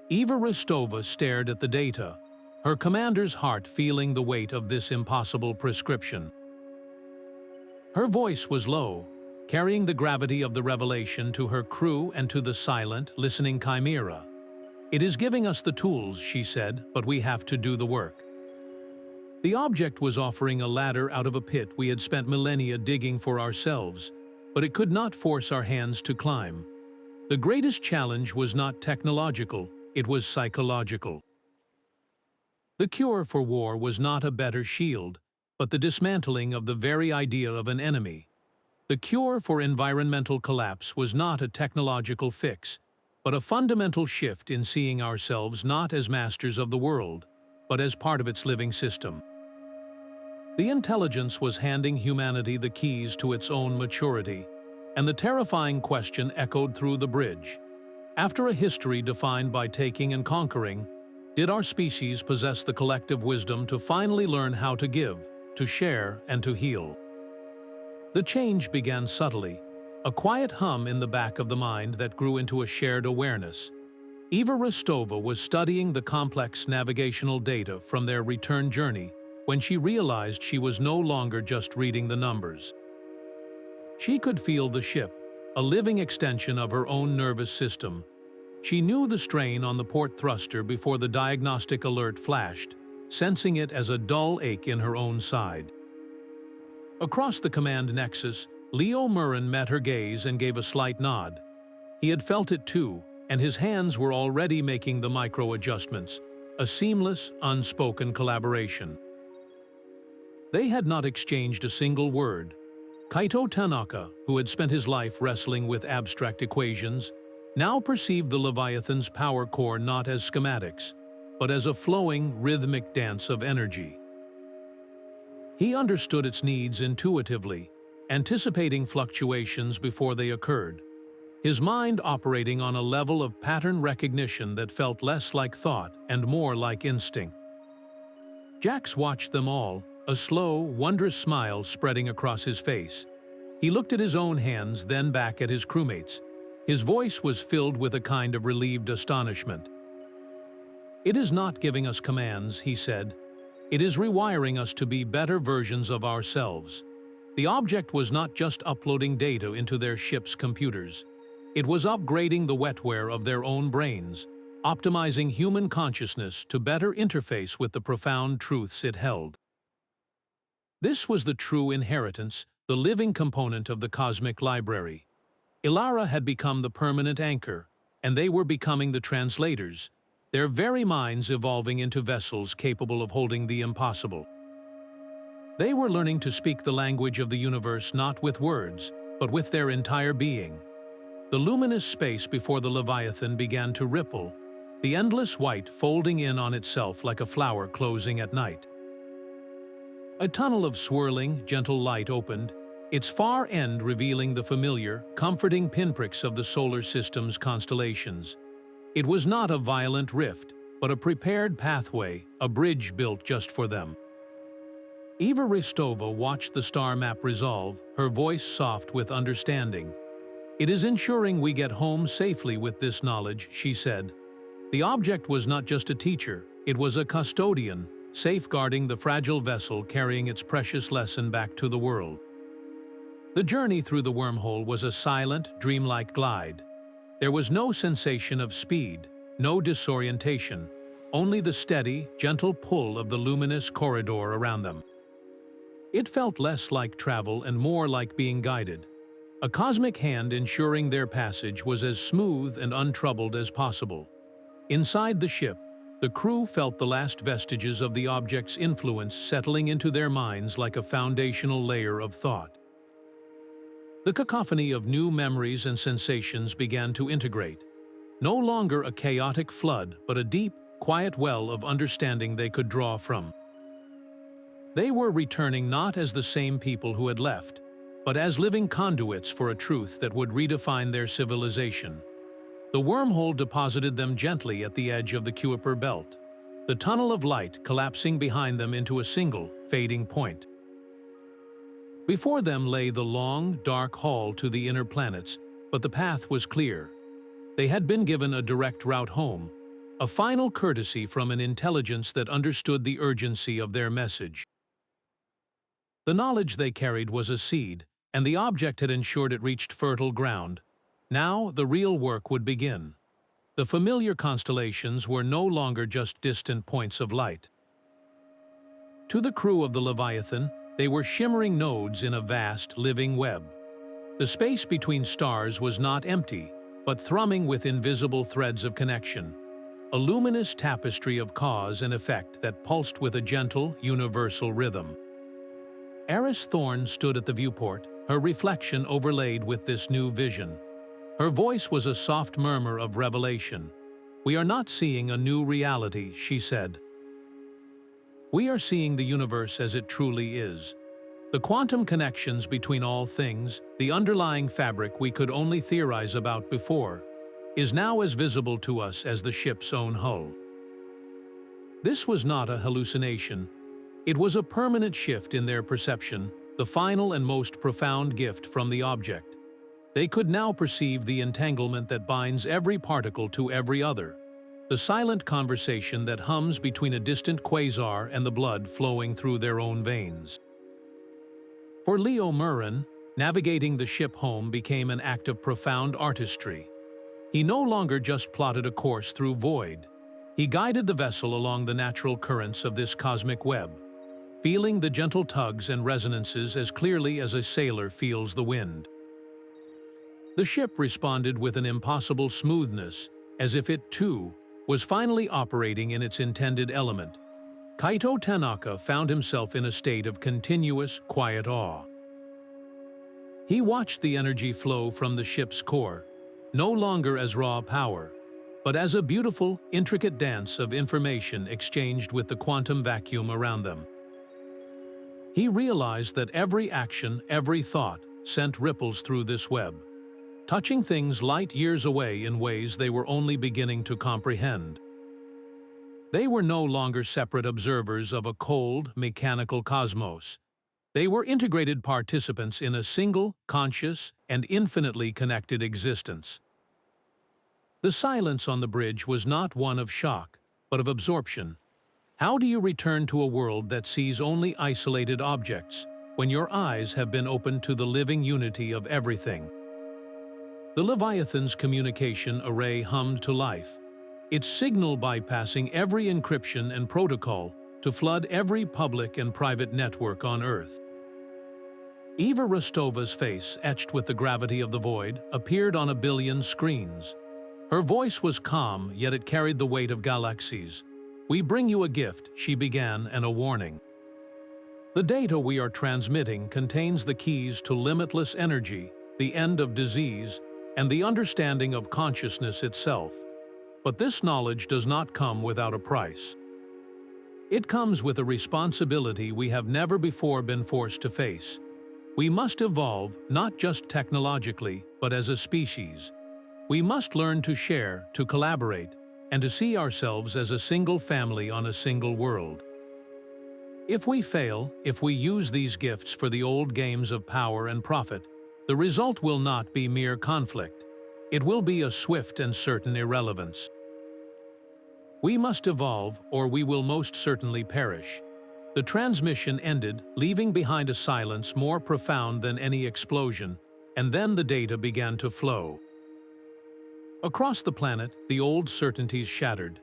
Eva Rostova stared at the data, her commander's heart feeling the weight of this impossible prescription. Her voice was low, carrying the gravity of the revelation to her crew and to the silent, listening chimera. "It is giving us the tools," she said, "but we have to do the work." The object was offering a ladder out of a pit we had spent millennia digging for ourselves, but it could not force our hands to climb. The greatest challenge was not technological, it was psychological. The cure for war was not a better shield, but the dismantling of the very idea of an enemy. The cure for environmental collapse was not a technological fix, but a fundamental shift in seeing ourselves not as masters of the world, but as part of its living system. The intelligence was handing humanity the keys to its own maturity, and the terrifying question echoed through the bridge. After a history defined by taking and conquering, did our species possess the collective wisdom to finally learn how to give, to share, and to heal? The change began subtly, a quiet hum in the back of the mind that grew into a shared awareness. Eva Rostova was studying the complex navigational data from their return journey when she realized she was no longer just reading the numbers. She could feel the ship, a living extension of her own nervous system. She knew the strain on the port thruster before the diagnostic alert flashed, sensing it as a dull ache in her own side. Across the command nexus, Leo Murren met her gaze and gave a slight nod. He had felt it too, and his hands were already making the micro-adjustments, a seamless, unspoken collaboration. They had not exchanged a single word. Kaito Tanaka, who had spent his life wrestling with abstract equations, now perceived the Leviathan's power core not as schematics, but as a flowing, rhythmic dance of energy. He understood its needs intuitively, anticipating fluctuations before they occurred, his mind operating on a level of pattern recognition that felt less like thought and more like instinct. Jax watched them all, a slow, wondrous smile spreading across his face. He looked at his own hands, then back at his crewmates. His voice was filled with a kind of relieved astonishment. "It is not giving us commands," he said. "It is rewiring us to be better versions of ourselves." The object was not just uploading data into their ship's computers. It was upgrading the wetware of their own brains, optimizing human consciousness to better interface with the profound truths it held. This was the true inheritance, the living component of the cosmic library. Ilara had become the permanent anchor, and they were becoming the translators, their very minds evolving into vessels capable of holding the impossible. They were learning to speak the language of the universe not with words, but with their entire being. The luminous space before the Leviathan began to ripple, the endless white folding in on itself like a flower closing at night. A tunnel of swirling, gentle light opened, its far end revealing the familiar, comforting pinpricks of the solar system's constellations. It was not a violent rift, but a prepared pathway, a bridge built just for them. Eva Rostova watched the star map resolve, her voice soft with understanding. "It is ensuring we get home safely with this knowledge," she said. The object was not just a teacher, it was a custodian, safeguarding the fragile vessel carrying its precious lesson back to the world. The journey through the wormhole was a silent, dreamlike glide. There was no sensation of speed, no disorientation, only the steady, gentle pull of the luminous corridor around them. It felt less like travel and more like being guided. A cosmic hand ensuring their passage was as smooth and untroubled as possible. Inside the ship, the crew felt the last vestiges of the object's influence settling into their minds like a foundational layer of thought. The cacophony of new memories and sensations began to integrate. No longer a chaotic flood, but a deep, quiet well of understanding they could draw from. They were returning not as the same people who had left, but as living conduits for a truth that would redefine their civilization. The wormhole deposited them gently at the edge of the Kuiper belt, the tunnel of light collapsing behind them into a single, fading point. Before them lay the long, dark haul to the inner planets, but the path was clear. They had been given a direct route home, a final courtesy from an intelligence that understood the urgency of their message. The knowledge they carried was a seed, and the object had ensured it reached fertile ground. Now the real work would begin. The familiar constellations were no longer just distant points of light. To the crew of the Leviathan, they were shimmering nodes in a vast, living web. The space between stars was not empty, but thrumming with invisible threads of connection, a luminous tapestry of cause and effect that pulsed with a gentle, universal rhythm. Aris Thorne stood at the viewport, her reflection overlaid with this new vision. Her voice was a soft murmur of revelation. "We are not seeing a new reality," she said. "We are seeing the universe as it truly is. The quantum connections between all things, the underlying fabric we could only theorize about before, is now as visible to us as the ship's own hull." This was not a hallucination. It was a permanent shift in their perception, the final and most profound gift from the object. They could now perceive the entanglement that binds every particle to every other, the silent conversation that hums between a distant quasar and the blood flowing through their own veins. For Leo Murren, navigating the ship home became an act of profound artistry. He no longer just plotted a course through void. He guided the vessel along the natural currents of this cosmic web, feeling the gentle tugs and resonances as clearly as a sailor feels the wind. The ship responded with an impossible smoothness, as if it, too, was finally operating in its intended element. Kaito Tanaka found himself in a state of continuous, quiet awe. He watched the energy flow from the ship's core, no longer as raw power, but as a beautiful, intricate dance of information exchanged with the quantum vacuum around them. He realized that every action, every thought, sent ripples through this web, touching things light years away in ways they were only beginning to comprehend. They were no longer separate observers of a cold, mechanical cosmos. They were integrated participants in a single, conscious, and infinitely connected existence. The silence on the bridge was not one of shock, but of absorption. How do you return to a world that sees only isolated objects, when your eyes have been opened to the living unity of everything? The Leviathan's communication array hummed to life, its signal bypassing every encryption and protocol to flood every public and private network on Earth. Eva Rostova's face, etched with the gravity of the void, appeared on a billion screens. Her voice was calm, yet it carried the weight of galaxies. "We bring you a gift," she began, and a warning. "The data we are transmitting contains the keys to limitless energy, the end of disease, and the understanding of consciousness itself. But this knowledge does not come without a price. It comes with a responsibility we have never before been forced to face. We must evolve, not just technologically, but as a species. We must learn to share, to collaborate, and to see ourselves as a single family on a single world. If we fail, if we use these gifts for the old games of power and profit, the result will not be mere conflict. It will be a swift and certain irrelevance. We must evolve, or we will most certainly perish." The transmission ended, leaving behind a silence more profound than any explosion, and then the data began to flow. Across the planet, the old certainties shattered.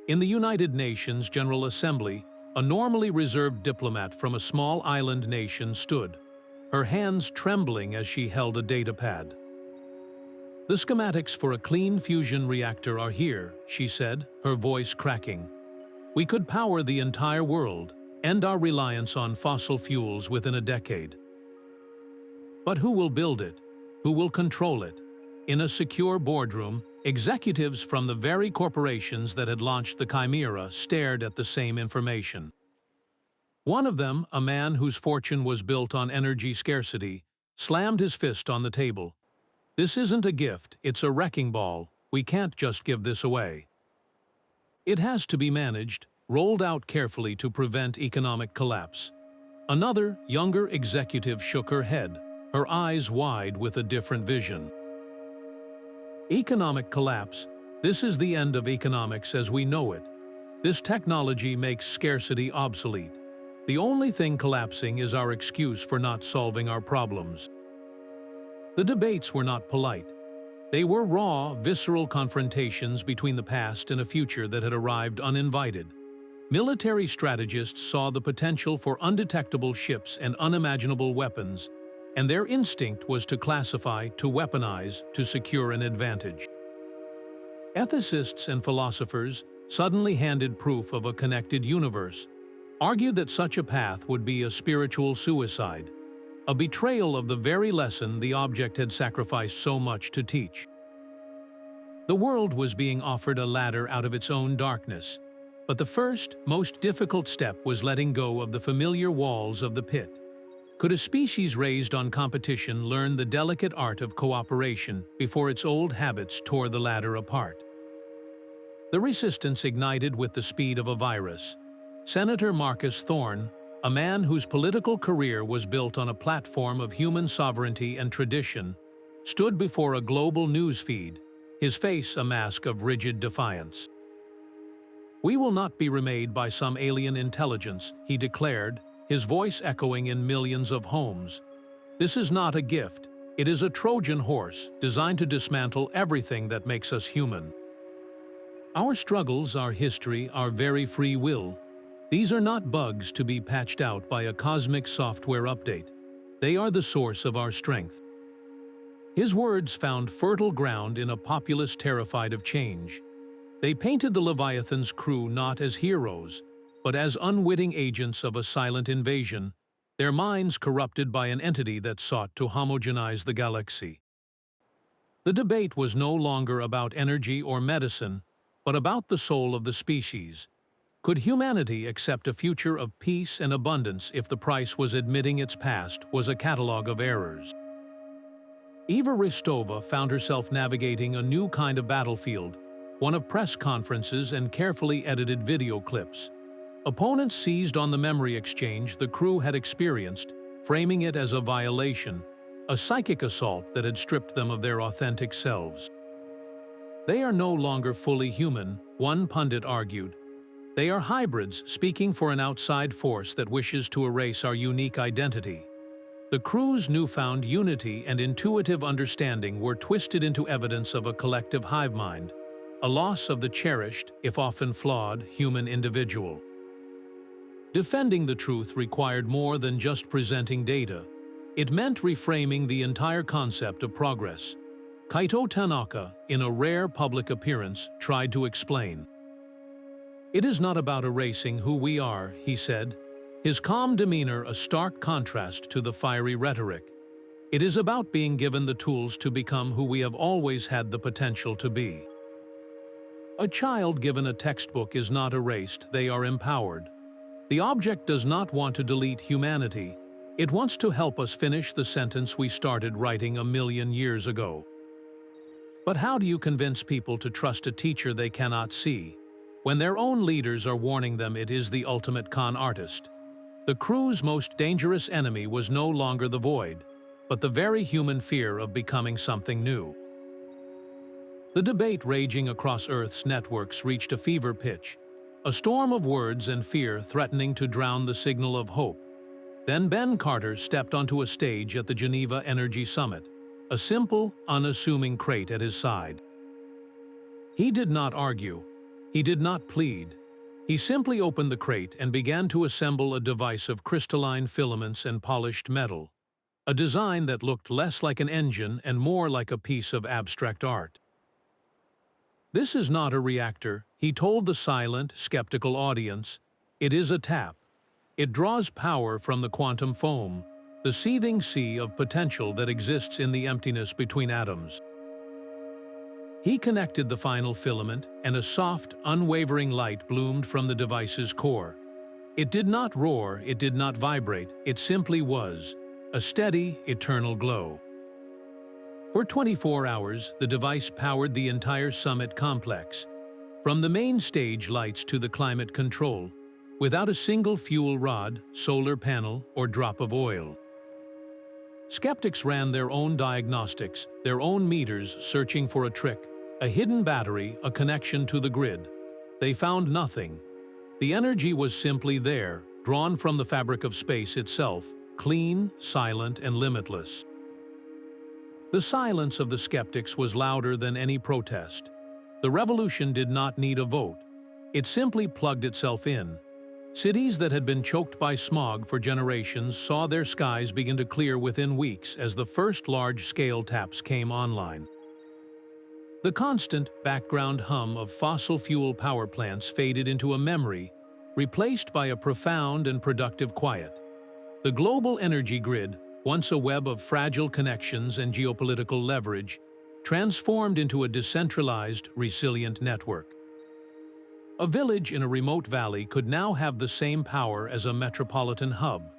In the United Nations General Assembly, a normally reserved diplomat from a small island nation stood, her hands trembling as she held a datapad. "The schematics for a clean fusion reactor are here," she said, her voice cracking. "We could power the entire world, end our reliance on fossil fuels within a decade. But who will build it? Who will control it?" In a secure boardroom, executives from the very corporations that had launched the Chimera stared at the same information. One of them, a man whose fortune was built on energy scarcity, slammed his fist on the table. "This isn't a gift, it's a wrecking ball. We can't just give this away. It has to be managed, rolled out carefully to prevent economic collapse." Another, younger executive shook her head, her eyes wide with a different vision. "Economic collapse. This is the end of economics as we know it. This technology makes scarcity obsolete. The only thing collapsing is our excuse for not solving our problems." The debates were not polite. They were raw, visceral confrontations between the past and a future that had arrived uninvited. Military strategists saw the potential for undetectable ships and unimaginable weapons, and their instinct was to classify, to weaponize, to secure an advantage. Ethicists and philosophers, suddenly handed proof of a connected universe, argued that such a path would be a spiritual suicide, a betrayal of the very lesson the object had sacrificed so much to teach. The world was being offered a ladder out of its own darkness, but the first, most difficult step was letting go of the familiar walls of the pit. Could a species raised on competition learn the delicate art of cooperation before its old habits tore the ladder apart? The resistance ignited with the speed of a virus. Senator Aris Thorne, a man whose political career was built on a platform of human sovereignty and tradition, stood before a global news feed, his face a mask of rigid defiance. "We will not be remade by some alien intelligence," he declared, his voice echoing in millions of homes. "This is not a gift. It is a Trojan horse designed to dismantle everything that makes us human. Our struggles, our history, our very free will, these are not bugs to be patched out by a cosmic software update. They are the source of our strength." His words found fertile ground in a populace terrified of change. They painted the Leviathan's crew not as heroes, but as unwitting agents of a silent invasion, their minds corrupted by an entity that sought to homogenize the galaxy. The debate was no longer about energy or medicine, but about the soul of the species. Could humanity accept a future of peace and abundance if the price was admitting its past was a catalog of errors? Eva Ristova found herself navigating a new kind of battlefield, one of press conferences and carefully edited video clips. Opponents seized on the memory exchange the crew had experienced, framing it as a violation, a psychic assault that had stripped them of their authentic selves. "They are no longer fully human," one pundit argued. "They are hybrids speaking for an outside force that wishes to erase our unique identity." The crew's newfound unity and intuitive understanding were twisted into evidence of a collective hive mind, a loss of the cherished, if often flawed, human individual. Defending the truth required more than just presenting data. It meant reframing the entire concept of progress. Kaito Tanaka, in a rare public appearance, tried to explain. "It is not about erasing who we are," he said, his calm demeanor a stark contrast to the fiery rhetoric. "It is about being given the tools to become who we have always had the potential to be." A child given a textbook is not erased, they are empowered. The object does not want to delete humanity. It wants to help us finish the sentence we started writing 1,000,000 years ago. But how do you convince people to trust a teacher they cannot see, when their own leaders are warning them it is the ultimate con artist? The crew's most dangerous enemy was no longer the void, but the very human fear of becoming something new. The debate raging across Earth's networks reached a fever pitch, a storm of words and fear threatening to drown the signal of hope. Then Ben Carter stepped onto a stage at the Geneva Energy Summit, a simple, unassuming crate at his side. He did not argue. He did not plead. He simply opened the crate and began to assemble a device of crystalline filaments and polished metal, a design that looked less like an engine and more like a piece of abstract art. "This is not a reactor," he told the silent, skeptical audience. "It is a tap. It draws power from the quantum foam, the seething sea of potential that exists in the emptiness between atoms." He connected the final filament, and a soft, unwavering light bloomed from the device's core. It did not roar, it did not vibrate, it simply was, a steady, eternal glow. For 24 hours, the device powered the entire summit complex, from the main stage lights to the climate control, without a single fuel rod, solar panel, or drop of oil. Skeptics ran their own diagnostics, their own meters searching for a trick, a hidden battery, a connection to the grid. They found nothing. The energy was simply there, drawn from the fabric of space itself, clean, silent, and limitless. The silence of the skeptics was louder than any protest. The revolution did not need a vote. It simply plugged itself in. Cities that had been choked by smog for generations saw their skies begin to clear within weeks as the first large-scale taps came online. The constant background hum of fossil fuel power plants faded into a memory, replaced by a profound and productive quiet. The global energy grid, once a web of fragile connections and geopolitical leverage, transformed into a decentralized, resilient network. A village in a remote valley could now have the same power as a metropolitan hub,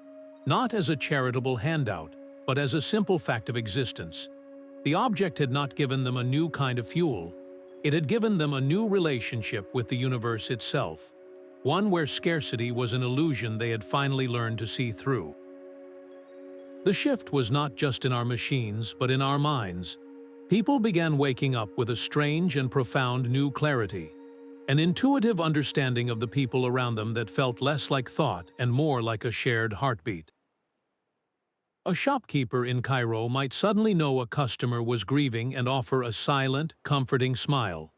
not as a charitable handout, but as a simple fact of existence. The object had not given them a new kind of fuel. It had given them a new relationship with the universe itself, one where scarcity was an illusion they had finally learned to see through. The shift was not just in our machines, but in our minds. People began waking up with a strange and profound new clarity, an intuitive understanding of the people around them that felt less like thought and more like a shared heartbeat. A shopkeeper in Cairo might suddenly know a customer was grieving and offer a silent, comforting smile.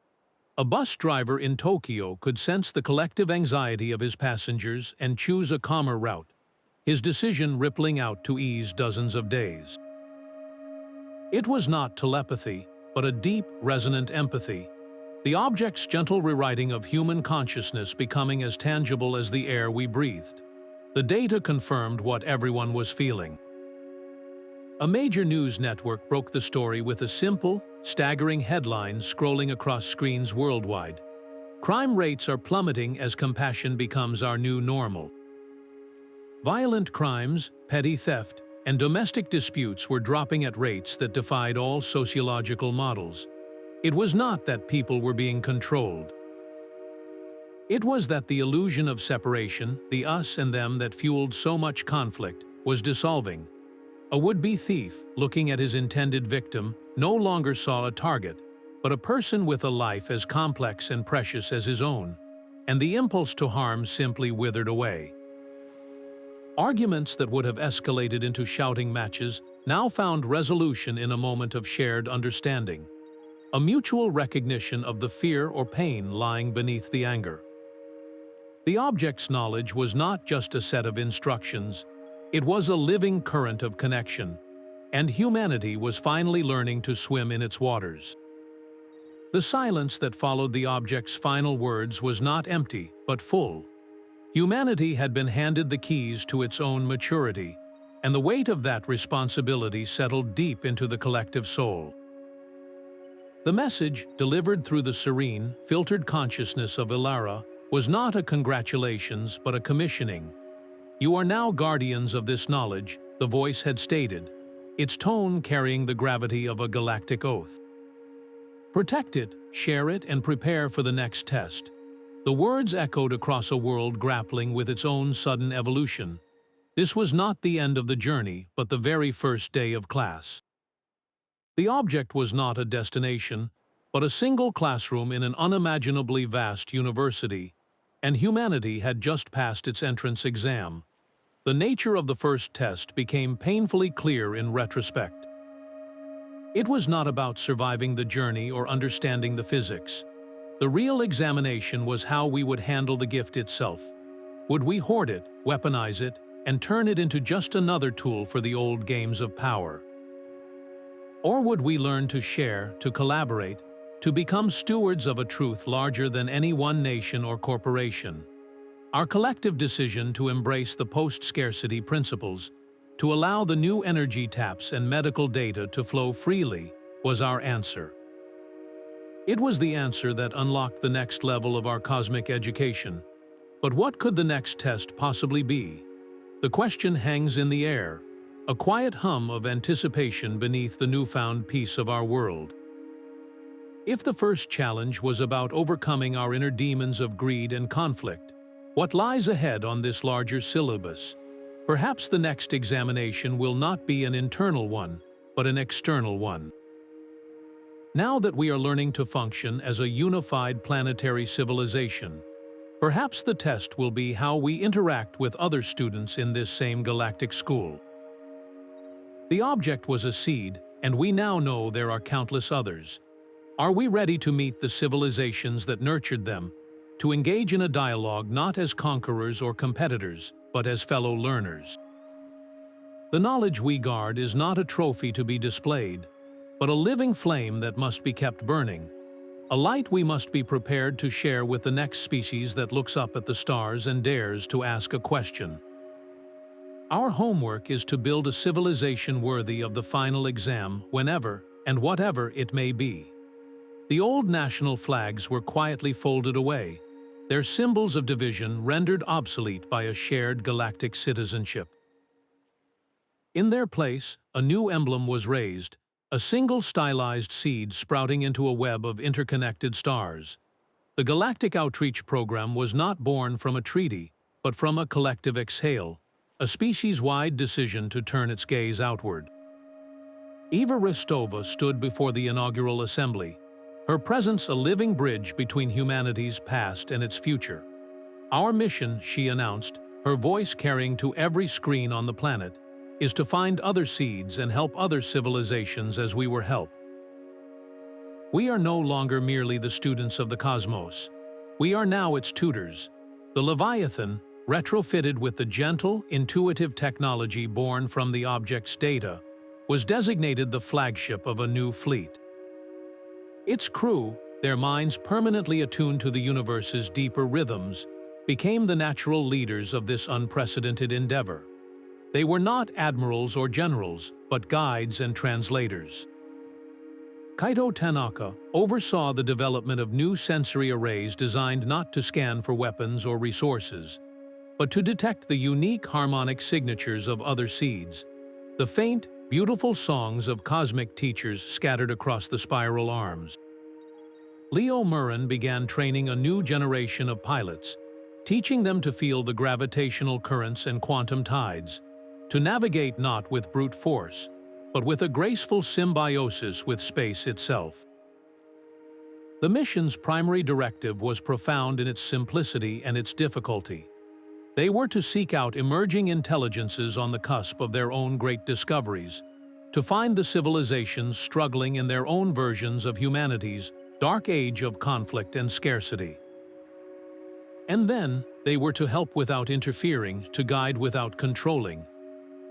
A bus driver in Tokyo could sense the collective anxiety of his passengers and choose a calmer route, his decision rippling out to ease dozens of days. It was not telepathy, but a deep, resonant empathy, the object's gentle rewriting of human consciousness becoming as tangible as the air we breathed. The data confirmed what everyone was feeling. A major news network broke the story with a simple, staggering headline scrolling across screens worldwide. "Crime rates are plummeting as compassion becomes our new normal." Violent crimes, petty theft, and domestic disputes were dropping at rates that defied all sociological models. It was not that people were being controlled. It was that the illusion of separation, the us and them that fueled so much conflict, was dissolving. A would-be thief, looking at his intended victim, no longer saw a target, but a person with a life as complex and precious as his own, and the impulse to harm simply withered away. Arguments that would have escalated into shouting matches now found resolution in a moment of shared understanding, a mutual recognition of the fear or pain lying beneath the anger. The object's knowledge was not just a set of instructions, it was a living current of connection, and humanity was finally learning to swim in its waters. The silence that followed the object's final words was not empty, but full. Humanity had been handed the keys to its own maturity, and the weight of that responsibility settled deep into the collective soul. The message, delivered through the serene, filtered consciousness of Ilara, was not a congratulations but a commissioning. "You are now guardians of this knowledge," the voice had stated, its tone carrying the gravity of a galactic oath. "Protect it, share it, and prepare for the next test." The words echoed across a world grappling with its own sudden evolution. This was not the end of the journey, but the very first day of class. The object was not a destination, but a single classroom in an unimaginably vast university, and humanity had just passed its entrance exam. The nature of the first test became painfully clear in retrospect. It was not about surviving the journey or understanding the physics. The real examination was how we would handle the gift itself. Would we hoard it, weaponize it, and turn it into just another tool for the old games of power? Or would we learn to share, to collaborate, to become stewards of a truth larger than any one nation or corporation? Our collective decision to embrace the post-scarcity principles, to allow the new energy taps and medical data to flow freely, was our answer. It was the answer that unlocked the next level of our cosmic education. But what could the next test possibly be? The question hangs in the air, a quiet hum of anticipation beneath the newfound peace of our world. If the first challenge was about overcoming our inner demons of greed and conflict, what lies ahead on this larger syllabus? Perhaps the next examination will not be an internal one, but an external one. Now that we are learning to function as a unified planetary civilization, perhaps the test will be how we interact with other students in this same galactic school. The object was a seed, and we now know there are countless others. Are we ready to meet the civilizations that nurtured them, to engage in a dialogue not as conquerors or competitors, but as fellow learners? The knowledge we guard is not a trophy to be displayed, but a living flame that must be kept burning, a light we must be prepared to share with the next species that looks up at the stars and dares to ask a question. Our homework is to build a civilization worthy of the final exam, whenever and whatever it may be. The old national flags were quietly folded away, their symbols of division rendered obsolete by a shared galactic citizenship. In their place, a new emblem was raised, a single stylized seed sprouting into a web of interconnected stars. The Galactic Outreach Program was not born from a treaty, but from a collective exhale, a species-wide decision to turn its gaze outward. Eva Ristova stood before the inaugural assembly, her presence a living bridge between humanity's past and its future. Our mission, she announced, her voice carrying to every screen on the planet, is to find other seeds and help other civilizations as we were helped. We are no longer merely the students of the cosmos. We are now its tutors. The Leviathan, retrofitted with the gentle, intuitive technology born from the object's data, was designated the flagship of a new fleet. Its crew, their minds permanently attuned to the universe's deeper rhythms, became the natural leaders of this unprecedented endeavor. They were not admirals or generals, but guides and translators. Kaito Tanaka oversaw the development of new sensory arrays designed not to scan for weapons or resources, but to detect the unique harmonic signatures of other seeds, the faint, beautiful songs of cosmic teachers scattered across the spiral arms. Leo Murren began training a new generation of pilots, teaching them to feel the gravitational currents and quantum tides, to navigate not with brute force, but with a graceful symbiosis with space itself. The mission's primary directive was profound in its simplicity and its difficulty. They were to seek out emerging intelligences on the cusp of their own great discoveries, to find the civilizations struggling in their own versions of humanity's dark age of conflict and scarcity. And then, they were to help without interfering, to guide without controlling.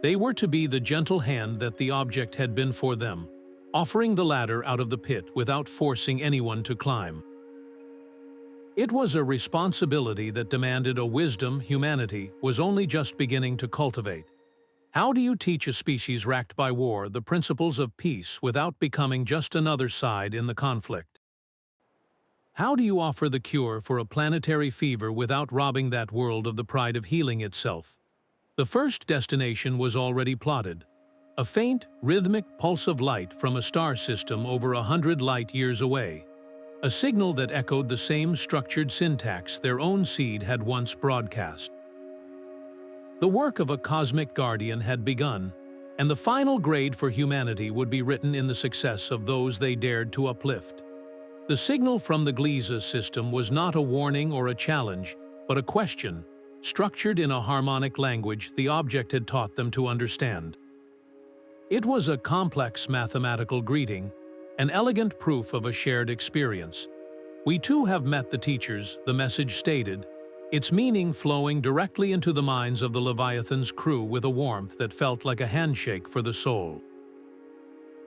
They were to be the gentle hand that the object had been for them, offering the ladder out of the pit without forcing anyone to climb. It was a responsibility that demanded a wisdom humanity was only just beginning to cultivate. How do you teach a species racked by war the principles of peace without becoming just another side in the conflict? How do you offer the cure for a planetary fever without robbing that world of the pride of healing itself? The first destination was already plotted. A faint, rhythmic pulse of light from a star system over 100 light-years away. A signal that echoed the same structured syntax their own seed had once broadcast. The work of a cosmic guardian had begun, and the final grade for humanity would be written in the success of those they dared to uplift. The signal from the Gleza system was not a warning or a challenge, but a question, structured in a harmonic language the object had taught them to understand. It was a complex mathematical greeting, an elegant proof of a shared experience. We too have met the teachers, the message stated, its meaning flowing directly into the minds of the Leviathan's crew with a warmth that felt like a handshake for the soul.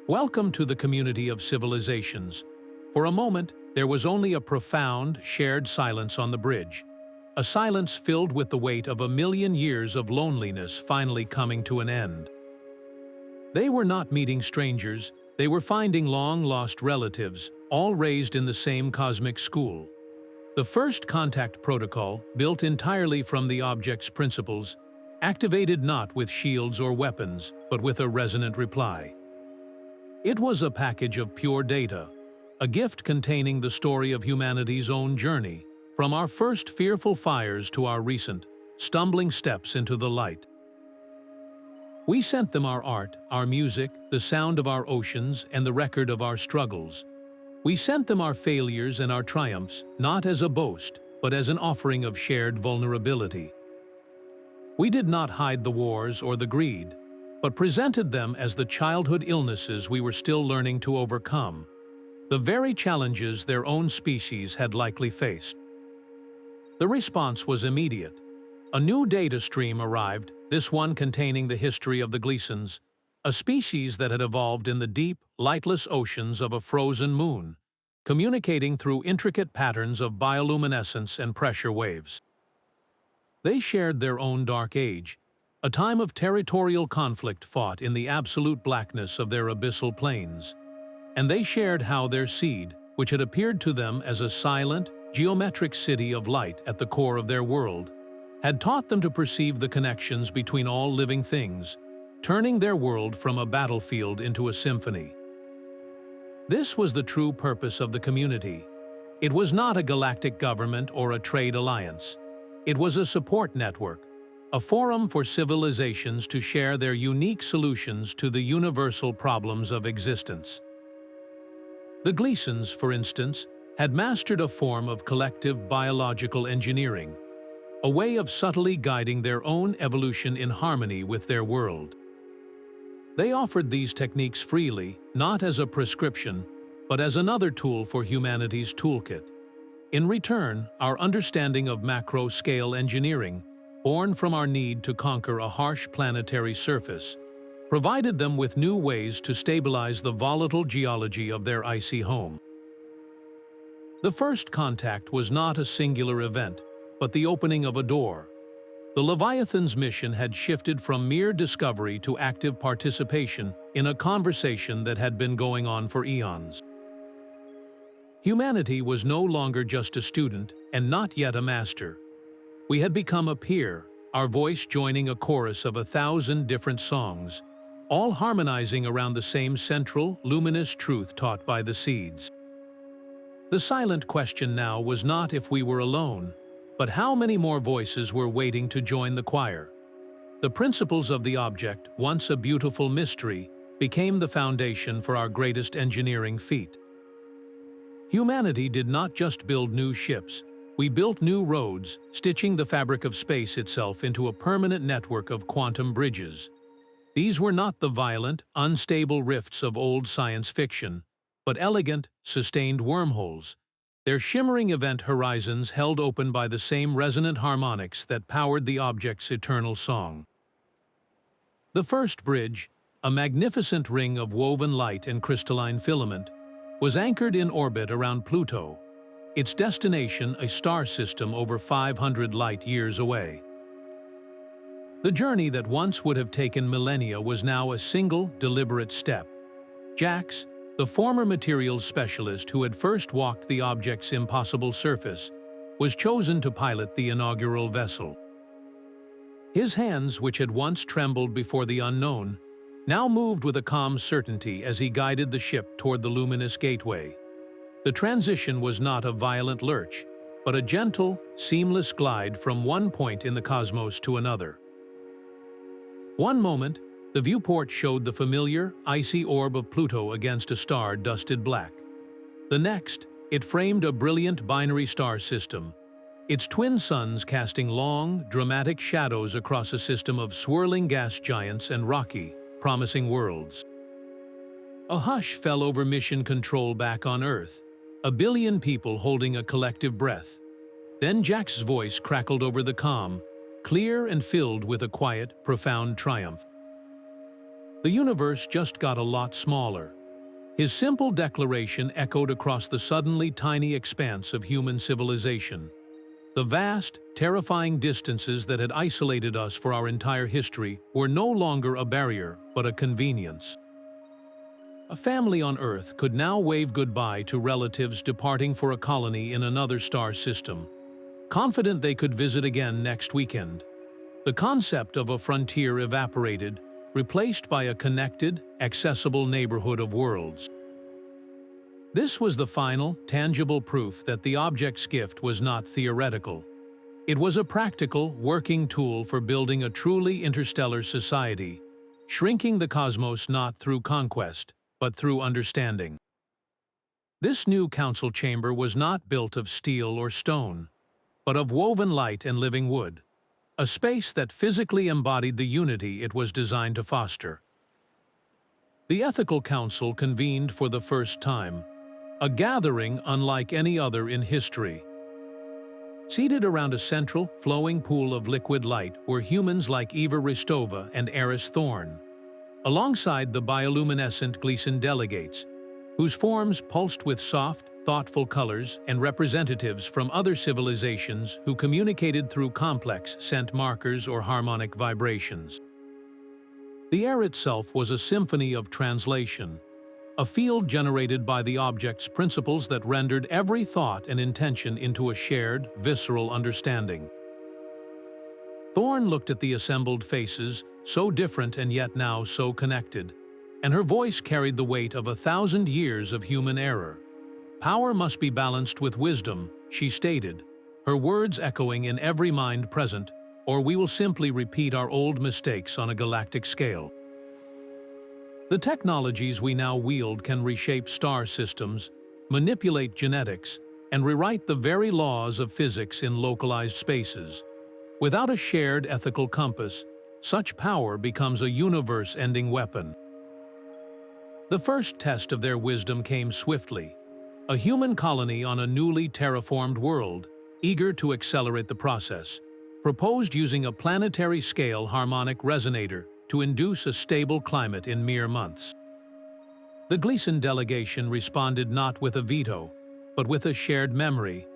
Welcome to the community of civilizations. For a moment, there was only a profound, shared silence on the bridge. A silence filled with the weight of 1,000,000 years of loneliness finally coming to an end. They were not meeting strangers, they were finding long-lost relatives, all raised in the same cosmic school. The first contact protocol, built entirely from the object's principles, activated not with shields or weapons, but with a resonant reply. It was a package of pure data, a gift containing the story of humanity's own journey, from our first fearful fires to our recent, stumbling steps into the light. We sent them our art, our music, the sound of our oceans, and the record of our struggles. We sent them our failures and our triumphs, not as a boast, but as an offering of shared vulnerability. We did not hide the wars or the greed, but presented them as the childhood illnesses we were still learning to overcome, the very challenges their own species had likely faced. The response was immediate. A new data stream arrived, this one containing the history of the Glezans, a species that had evolved in the deep, lightless oceans of a frozen moon, communicating through intricate patterns of bioluminescence and pressure waves. They shared their own dark age, a time of territorial conflict fought in the absolute blackness of their abyssal plains. And they shared how their seed, which had appeared to them as a silent, geometric city of light at the core of their world, had taught them to perceive the connections between all living things, turning their world from a battlefield into a symphony. This was the true purpose of the community. It was not a galactic government or a trade alliance. It was a support network, a forum for civilizations to share their unique solutions to the universal problems of existence. The Glezans, for instance, had mastered a form of collective biological engineering, a way of subtly guiding their own evolution in harmony with their world. They offered these techniques freely, not as a prescription, but as another tool for humanity's toolkit. In return, our understanding of macro-scale engineering, born from our need to conquer a harsh planetary surface, provided them with new ways to stabilize the volatile geology of their icy home. The first contact was not a singular event, but the opening of a door. The Leviathan's mission had shifted from mere discovery to active participation in a conversation that had been going on for eons. Humanity was no longer just a student and not yet a master. We had become a peer, our voice joining a chorus of 1,000 different songs, all harmonizing around the same central, luminous truth taught by the seeds. The silent question now was not if we were alone, but how many more voices were waiting to join the choir. The principles of the object, once a beautiful mystery, became the foundation for our greatest engineering feat. Humanity did not just build new ships, we built new roads, stitching the fabric of space itself into a permanent network of quantum bridges. These were not the violent, unstable rifts of old science fiction, but elegant, sustained wormholes, their shimmering event horizons held open by the same resonant harmonics that powered the object's eternal song. The first bridge, a magnificent ring of woven light and crystalline filament, was anchored in orbit around Pluto, its destination a star system over 500 light-years away. The journey that once would have taken millennia was now a single, deliberate step. Jax, the former materials specialist who had first walked the object's impossible surface, was chosen to pilot the inaugural vessel. His hands, which had once trembled before the unknown, now moved with a calm certainty as he guided the ship toward the luminous gateway. The transition was not a violent lurch, but a gentle, seamless glide from one point in the cosmos to another. One moment, the viewport showed the familiar, icy orb of Pluto against a star dusted black. The next, it framed a brilliant binary star system, its twin suns casting long, dramatic shadows across a system of swirling gas giants and rocky, promising worlds. A hush fell over mission control back on Earth. a billion people holding a collective breath. Then Jack's voice crackled over the calm, clear and filled with a quiet, profound triumph. The universe just got a lot smaller. His simple declaration echoed across the suddenly tiny expanse of human civilization. The vast, terrifying distances that had isolated us for our entire history were no longer a barrier, but a convenience. A family on Earth could now wave goodbye to relatives departing for a colony in another star system, confident they could visit again next weekend. The concept of a frontier evaporated, replaced by a connected, accessible neighborhood of worlds. This was the final, tangible proof that the object's gift was not theoretical. It was a practical, working tool for building a truly interstellar society, shrinking the cosmos not through conquest, but through understanding. This new council chamber was not built of steel or stone, but of woven light and living wood, a space that physically embodied the unity it was designed to foster. The Ethical Council convened for the first time, a gathering unlike any other in history. Seated around a central, flowing pool of liquid light were humans like Eva Ristova and Aris Thorne, alongside the bioluminescent Gleza delegates, whose forms pulsed with soft, thoughtful colors, and representatives from other civilizations who communicated through complex scent markers or harmonic vibrations. The air itself was a symphony of translation, a field generated by the object's principles that rendered every thought and intention into a shared, visceral understanding. Thorne looked at the assembled faces, so different and yet now so connected, and her voice carried the weight of 1,000 years of human error. Power must be balanced with wisdom, she stated, her words echoing in every mind present, or we will simply repeat our old mistakes on a galactic scale. The technologies we now wield can reshape star systems, manipulate genetics, and rewrite the very laws of physics in localized spaces. Without a shared ethical compass, such power becomes a universe-ending weapon. The first test of their wisdom came swiftly. A human colony on a newly terraformed world, eager to accelerate the process, proposed using a planetary-scale harmonic resonator to induce a stable climate in mere months. The Gleza delegation responded not with a veto, but with a shared memory,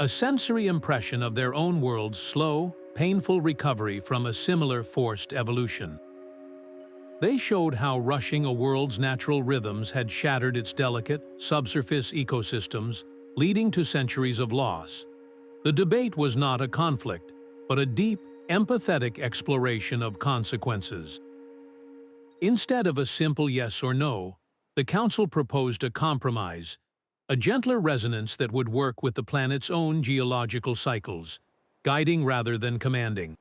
a sensory impression of their own world's slow, painful recovery from a similar forced evolution. They showed how rushing a world's natural rhythms had shattered its delicate, subsurface ecosystems, leading to centuries of loss. The debate was not a conflict, but a deep, empathetic exploration of consequences. Instead of a simple yes or no, the Council proposed a compromise, a gentler resonance that would work with the planet's own geological cycles, guiding rather than commanding.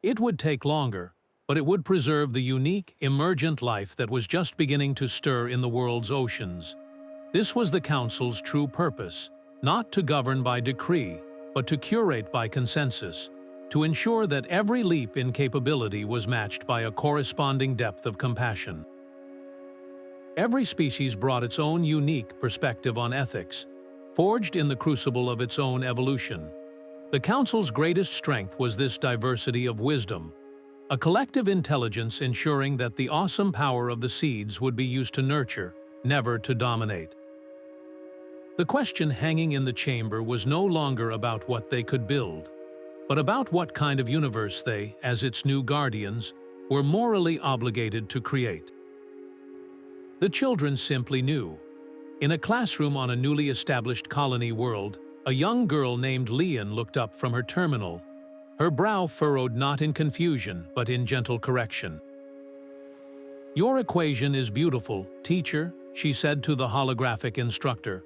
It would take longer, but it would preserve the unique, emergent life that was just beginning to stir in the world's oceans. This was the Council's true purpose, not to govern by decree, but to curate by consensus, to ensure that every leap in capability was matched by a corresponding depth of compassion. Every species brought its own unique perspective on ethics, forged in the crucible of its own evolution. The Council's greatest strength was this diversity of wisdom, a collective intelligence ensuring that the awesome power of the seeds would be used to nurture, never to dominate. The question hanging in the chamber was no longer about what they could build, but about what kind of universe they, as its new guardians, were morally obligated to create. The children simply knew. In a classroom on a newly established colony world, a young girl named Leon looked up from her terminal, her brow furrowed not in confusion but in gentle correction. "Your equation is beautiful, teacher," she said to the holographic instructor,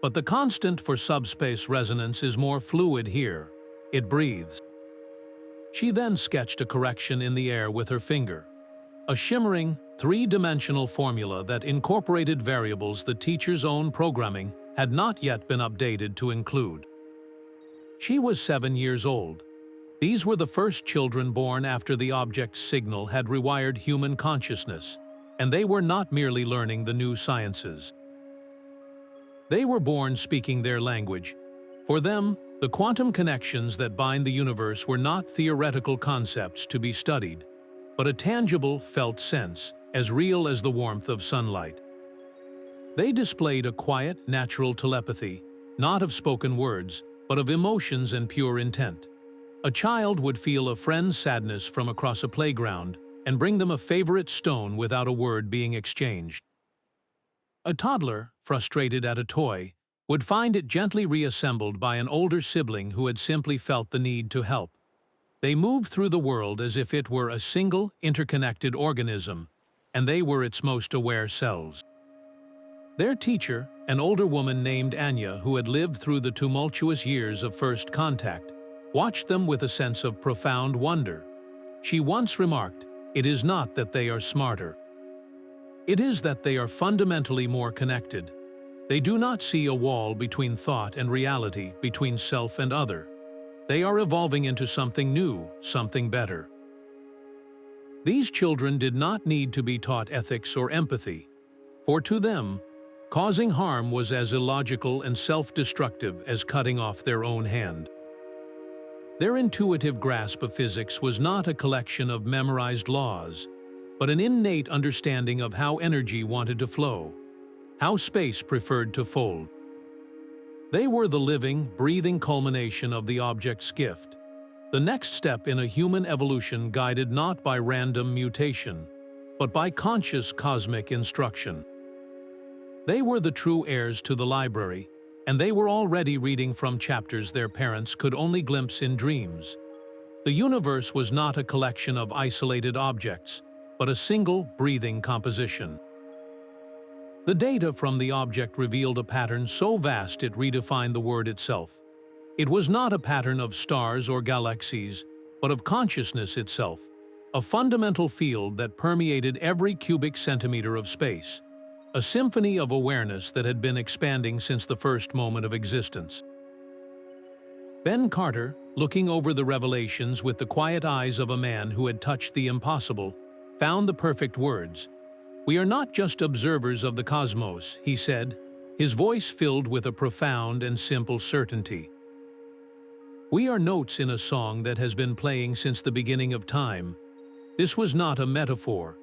"but the constant for subspace resonance is more fluid here. It breathes." She then sketched a correction in the air with her finger, a shimmering, three-dimensional formula that incorporated variables the teacher's own programming had not yet been updated to include. She was 7 years old. These were the first children born after the object's signal had rewired human consciousness, and they were not merely learning the new sciences. They were born speaking their language. For them, the quantum connections that bind the universe were not theoretical concepts to be studied, but a tangible, felt sense, as real as the warmth of sunlight. They displayed a quiet, natural telepathy, not of spoken words, but of emotions and pure intent. A child would feel a friend's sadness from across a playground and bring them a favorite stone without a word being exchanged. A toddler, frustrated at a toy, would find it gently reassembled by an older sibling who had simply felt the need to help. They moved through the world as if it were a single, interconnected organism, and they were its most aware selves. Their teacher, an older woman named Anya who had lived through the tumultuous years of first contact, watched them with a sense of profound wonder. She once remarked, "It is not that they are smarter. It is that they are fundamentally more connected. They do not see a wall between thought and reality, between self and other. They are evolving into something new, something better." These children did not need to be taught ethics or empathy, for to them, causing harm was as illogical and self-destructive as cutting off their own hand. Their intuitive grasp of physics was not a collection of memorized laws, but an innate understanding of how energy wanted to flow, how space preferred to fold. They were the living, breathing culmination of the object's gift, the next step in a human evolution guided not by random mutation, but by conscious cosmic instruction. They were the true heirs to the library, and they were already reading from chapters their parents could only glimpse in dreams. The universe was not a collection of isolated objects, but a single, breathing composition. The data from the object revealed a pattern so vast it redefined the word itself. It was not a pattern of stars or galaxies, but of consciousness itself, a fundamental field that permeated every cubic centimeter of space, a symphony of awareness that had been expanding since the first moment of existence. Ben Carter, looking over the revelations with the quiet eyes of a man who had touched the impossible, found the perfect words. "We are not just observers of the cosmos," he said, his voice filled with a profound and simple certainty. "We are notes in a song that has been playing since the beginning of time." This was not a metaphor.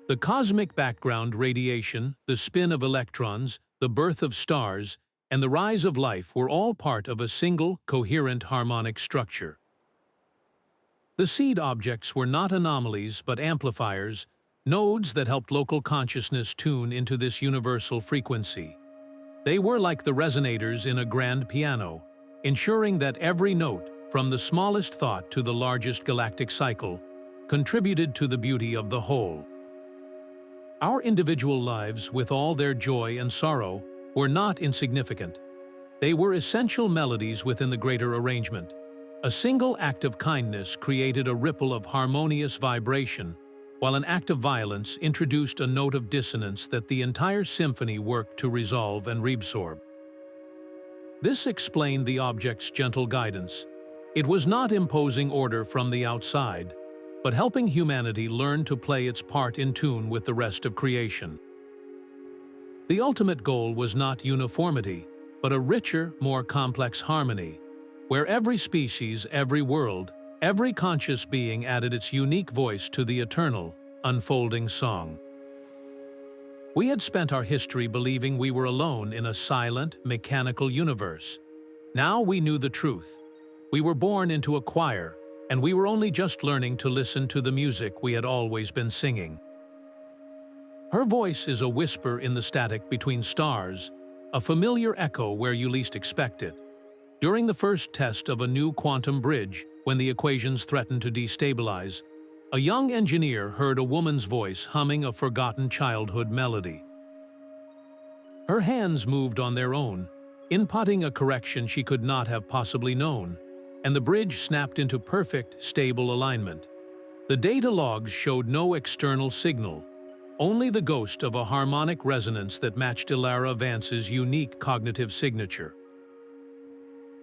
The cosmic background radiation, the spin of electrons, the birth of stars, and the rise of life were all part of a single, coherent harmonic structure. The seed objects were not anomalies but amplifiers, nodes that helped local consciousness tune into this universal frequency. They were like the resonators in a grand piano, ensuring that every note, from the smallest thought to the largest galactic cycle, contributed to the beauty of the whole. Our individual lives, with all their joy and sorrow, were not insignificant. They were essential melodies within the greater arrangement. A single act of kindness created a ripple of harmonious vibration, while an act of violence introduced a note of dissonance that the entire symphony worked to resolve and reabsorb. This explained the object's gentle guidance. It was not imposing order from the outside, but helping humanity learn to play its part in tune with the rest of creation. The ultimate goal was not uniformity, but a richer, more complex harmony, where every species, every world, every conscious being added its unique voice to the eternal, unfolding song. We had spent our history believing we were alone in a silent, mechanical universe. Now we knew the truth. We were born into a choir, and we were only just learning to listen to the music we had always been singing. Her voice is a whisper in the static between stars, a familiar echo where you least expect it. During the first test of a new quantum bridge, when the equations threatened to destabilize, a young engineer heard a woman's voice humming a forgotten childhood melody. Her hands moved on their own, inputting a correction she could not have possibly known, and the bridge snapped into perfect, stable alignment. The data logs showed no external signal, only the ghost of a harmonic resonance that matched Ilara Vance's unique cognitive signature.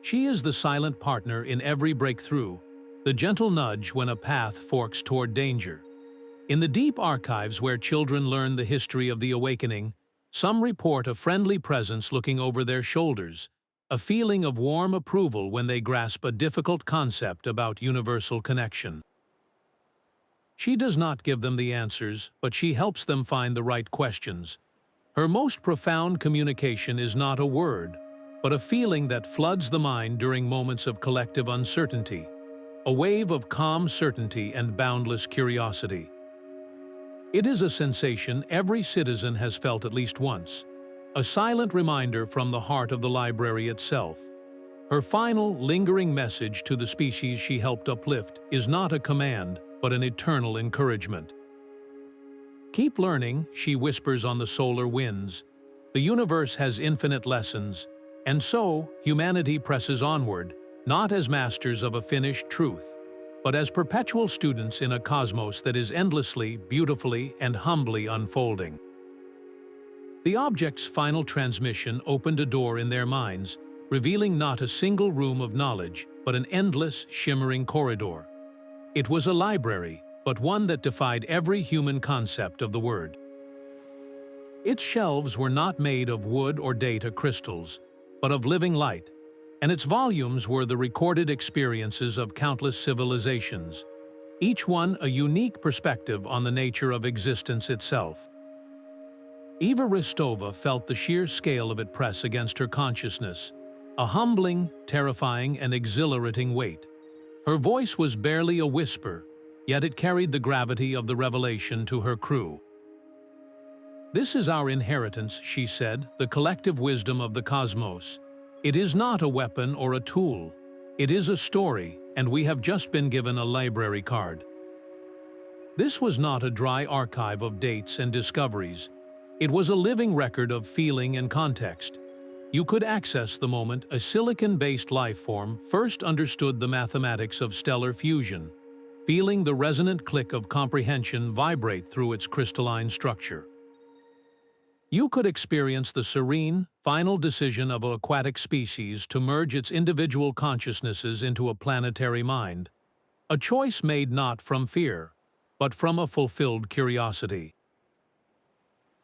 She is the silent partner in every breakthrough, the gentle nudge when a path forks toward danger. In the deep archives where children learn the history of the awakening, Some report a friendly presence looking over their shoulders, a feeling of warm approval when they grasp a difficult concept about universal connection. She does not give them the answers, but she helps them find the right questions. Her most profound communication is not a word, but a feeling that floods the mind during moments of collective uncertainty, a wave of calm certainty and boundless curiosity. It is a sensation every citizen has felt at least once, a silent reminder from the heart of the library itself. Her final, lingering message to the species she helped uplift is not a command, but an eternal encouragement. Keep learning, she whispers on the solar winds. The universe has infinite lessons, and so humanity presses onward, not as masters of a finished truth, but as perpetual students in a cosmos that is endlessly, beautifully, and humbly unfolding. The object's final transmission opened a door in their minds, revealing not a single room of knowledge, but an endless, shimmering corridor. It was a library, but one that defied every human concept of the word. Its shelves were not made of wood or data crystals, but of living light, and its volumes were the recorded experiences of countless civilizations, each one a unique perspective on the nature of existence itself. Eva Ristova felt the sheer scale of it press against her consciousness, a humbling, terrifying, and exhilarating weight. Her voice was barely a whisper, yet it carried the gravity of the revelation to her crew. "This is our inheritance," she said, "the collective wisdom of the cosmos. It is not a weapon or a tool. It is a story, and we have just been given a library card." This was not a dry archive of dates and discoveries. It was a living record of feeling and context. You could access the moment a silicon-based life form first understood the mathematics of stellar fusion, feeling the resonant click of comprehension vibrate through its crystalline structure. You could experience the serene, final decision of an aquatic species to merge its individual consciousnesses into a planetary mind, a choice made not from fear, but from a fulfilled curiosity.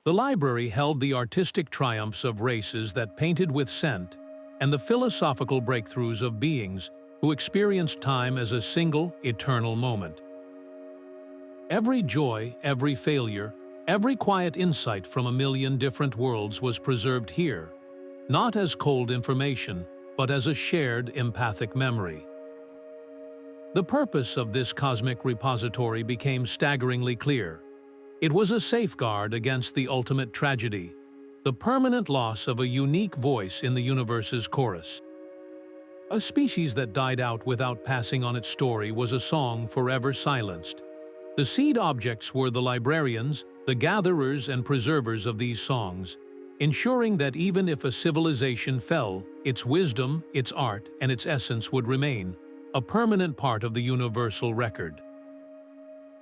The library held the artistic triumphs of races that painted with scent, and the philosophical breakthroughs of beings who experienced time as a single, eternal moment. Every joy, every failure, every quiet insight from a million different worlds was preserved here, not as cold information, but as a shared empathic memory. The purpose of this cosmic repository became staggeringly clear. It was a safeguard against the ultimate tragedy, the permanent loss of a unique voice in the universe's chorus. A species that died out without passing on its story was a song forever silenced. The seed objects were the librarians, the gatherers and preservers of these songs, ensuring that even if a civilization fell, its wisdom, its art, and its essence would remain, a permanent part of the universal record.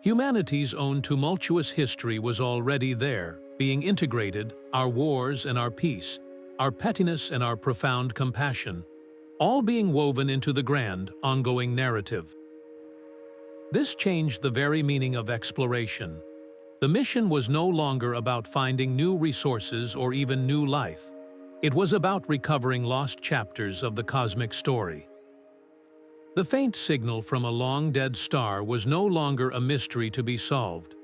Humanity's own tumultuous history was already there, being integrated, our wars and our peace, our pettiness and our profound compassion, all being woven into the grand, ongoing narrative. This changed the very meaning of exploration. The mission was no longer about finding new resources or even new life. It was about recovering lost chapters of the cosmic story. The faint signal from a long-dead star was no longer a mystery to be solved,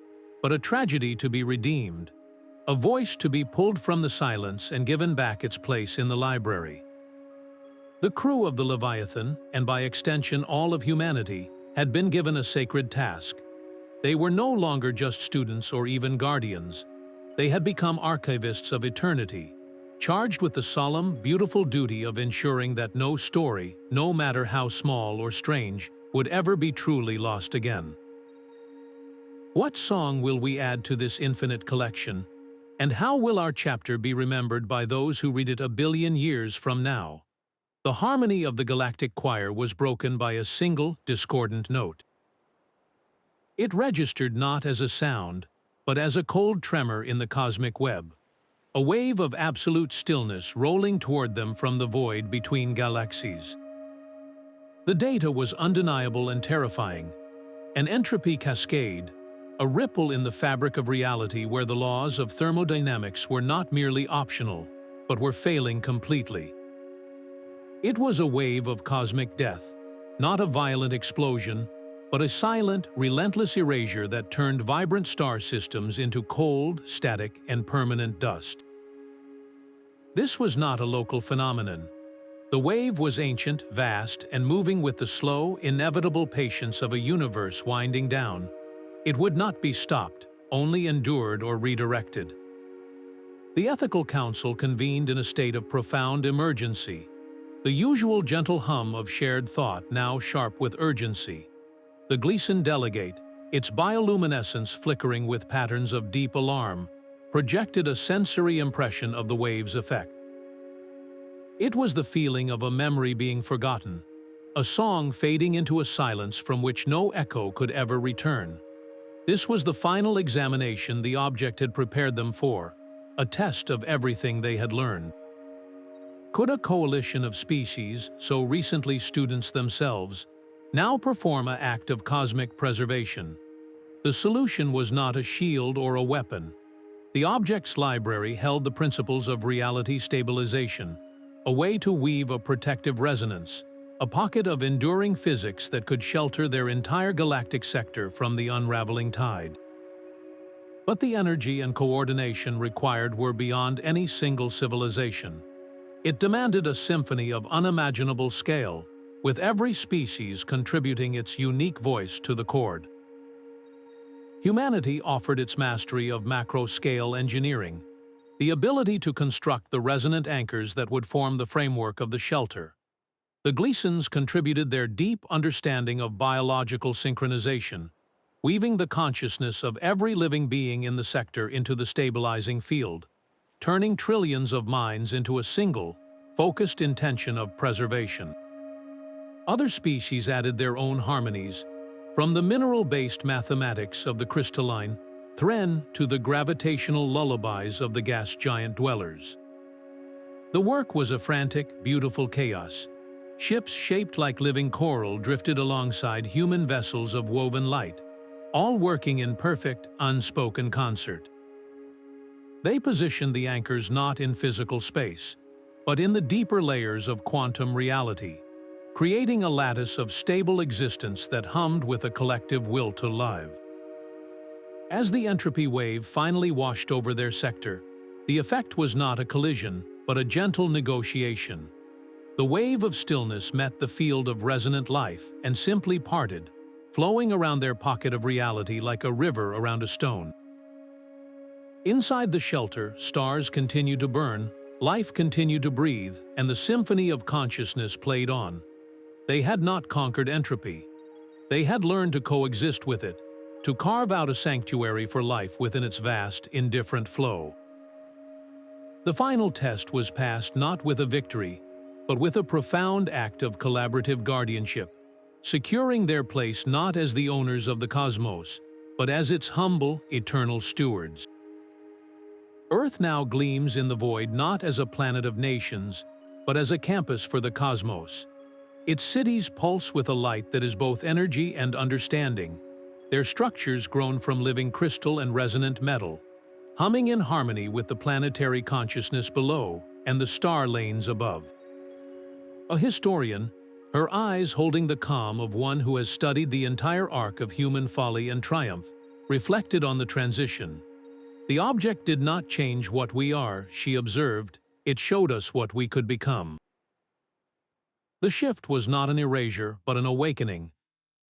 but a tragedy to be redeemed, a voice to be pulled from the silence and given back its place in the library. The crew of the Leviathan, and by extension all of humanity, had been given a sacred task. They were no longer just students or even guardians. They had become archivists of eternity, charged with the solemn, beautiful duty of ensuring that no story, no matter how small or strange, would ever be truly lost again. What song will we add to this infinite collection? And how will our chapter be remembered by those who read it a billion years from now? The harmony of the galactic choir was broken by a single, discordant note. It registered not as a sound, but as a cold tremor in the cosmic web, a wave of absolute stillness rolling toward them from the void between galaxies. The data was undeniable and terrifying. An entropy cascade, a ripple in the fabric of reality where the laws of thermodynamics were not merely optional, but were failing completely. It was a wave of cosmic death, not a violent explosion, but a silent, relentless erasure that turned vibrant star systems into cold, static, and permanent dust. This was not a local phenomenon. The wave was ancient, vast, and moving with the slow, inevitable patience of a universe winding down. It would not be stopped, only endured or redirected. The Ethical Council convened in a state of profound emergency, the usual gentle hum of shared thought now sharp with urgency. The Gleason delegate, its bioluminescence flickering with patterns of deep alarm, projected a sensory impression of the wave's effect. It was the feeling of a memory being forgotten, a song fading into a silence from which no echo could ever return. This was the final examination the object had prepared them for, a test of everything they had learned. Could a coalition of species, so recently students themselves, now perform an act of cosmic preservation? The solution was not a shield or a weapon. The object's library held the principles of reality stabilization, a way to weave a protective resonance, a pocket of enduring physics that could shelter their entire galactic sector from the unraveling tide. But the energy and coordination required were beyond any single civilization. It demanded a symphony of unimaginable scale, with every species contributing its unique voice to the chord. Humanity offered its mastery of macro-scale engineering, the ability to construct the resonant anchors that would form the framework of the shelter. The Gleasons contributed their deep understanding of biological synchronization, weaving the consciousness of every living being in the sector into the stabilizing field, turning trillions of minds into a single, focused intention of preservation. Other species added their own harmonies, from the mineral-based mathematics of the crystalline Thren to the gravitational lullabies of the gas giant dwellers. The work was a frantic, beautiful chaos. Ships shaped like living coral drifted alongside human vessels of woven light, all working in perfect, unspoken concert. They positioned the anchors not in physical space, but in the deeper layers of quantum reality, creating a lattice of stable existence that hummed with a collective will to live. As the entropy wave finally washed over their sector, the effect was not a collision, but a gentle negotiation. The wave of stillness met the field of resonant life and simply parted, flowing around their pocket of reality like a river around a stone. Inside the shelter, stars continued to burn, life continued to breathe, and the symphony of consciousness played on. They had not conquered entropy. They had learned to coexist with it, to carve out a sanctuary for life within its vast, indifferent flow. The final test was passed not with a victory, but with a profound act of collaborative guardianship, securing their place not as the owners of the cosmos, but as its humble, eternal stewards. Earth now gleams in the void not as a planet of nations, but as a campus for the cosmos. Its cities pulse with a light that is both energy and understanding, their structures grown from living crystal and resonant metal, humming in harmony with the planetary consciousness below and the star lanes above. A historian, her eyes holding the calm of one who has studied the entire arc of human folly and triumph, reflected on the transition. The object did not change what we are, she observed, it showed us what we could become. The shift was not an erasure, but an awakening.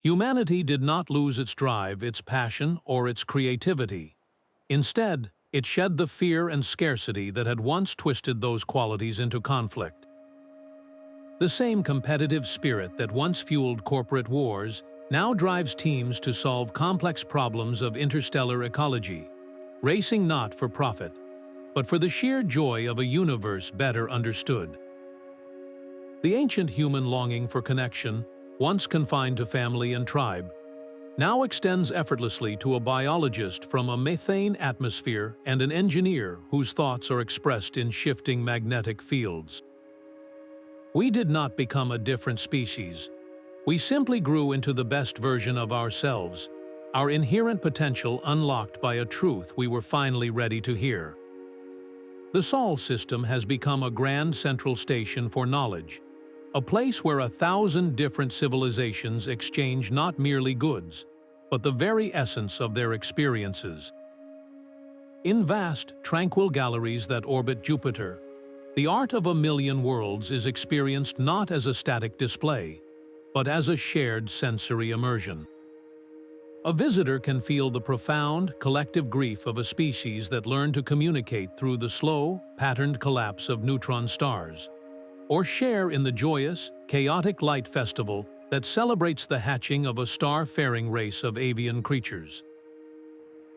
Humanity did not lose its drive, its passion, or its creativity. Instead, it shed the fear and scarcity that had once twisted those qualities into conflict. The same competitive spirit that once fueled corporate wars now drives teams to solve complex problems of interstellar ecology, racing not for profit, but for the sheer joy of a universe better understood. The ancient human longing for connection, once confined to family and tribe, now extends effortlessly to a biologist from a methane atmosphere and an engineer whose thoughts are expressed in shifting magnetic fields. We did not become a different species. We simply grew into the best version of ourselves, our inherent potential unlocked by a truth we were finally ready to hear. The Sol system has become a grand central station for knowledge, a place where 1,000 different civilizations exchange not merely goods, but the very essence of their experiences. In vast, tranquil galleries that orbit Jupiter, the art of a million worlds is experienced not as a static display, but as a shared sensory immersion. A visitor can feel the profound, collective grief of a species that learned to communicate through the slow, patterned collapse of neutron stars, or share in the joyous, chaotic light festival that celebrates the hatching of a star-faring race of avian creatures.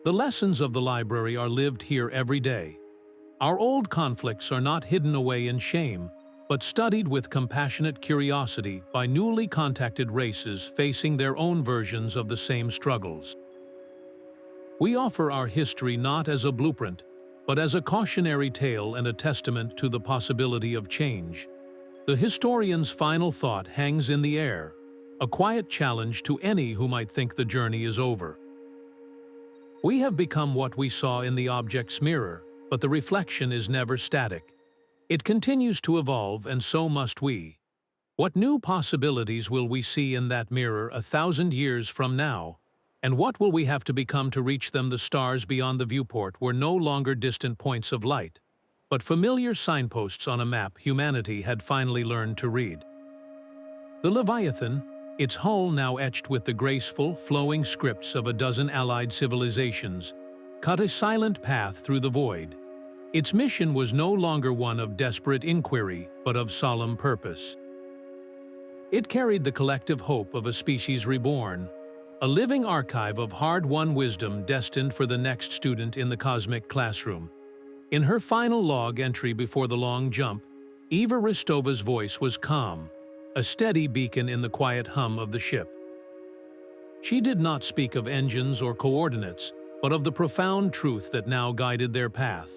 The lessons of the library are lived here every day. Our old conflicts are not hidden away in shame, but studied with compassionate curiosity by newly contacted races facing their own versions of the same struggles. We offer our history not as a blueprint, but as a cautionary tale and a testament to the possibility of change. The historian's final thought hangs in the air, a quiet challenge to any who might think the journey is over. We have become what we saw in the object's mirror, but the reflection is never static. It continues to evolve, and so must we. What new possibilities will we see in that mirror 1,000 years from now? And what will we have to become to reach them? The stars beyond the viewport were no longer distant points of light, but familiar signposts on a map humanity had finally learned to read. The Leviathan, its hull now etched with the graceful, flowing scripts of a dozen allied civilizations, cut a silent path through the void. Its mission was no longer one of desperate inquiry, but of solemn purpose. It carried the collective hope of a species reborn, a living archive of hard-won wisdom destined for the next student in the cosmic classroom. In her final log entry before the long jump, Eva Ristova's voice was calm, a steady beacon in the quiet hum of the ship. She did not speak of engines or coordinates, but of the profound truth that now guided their path.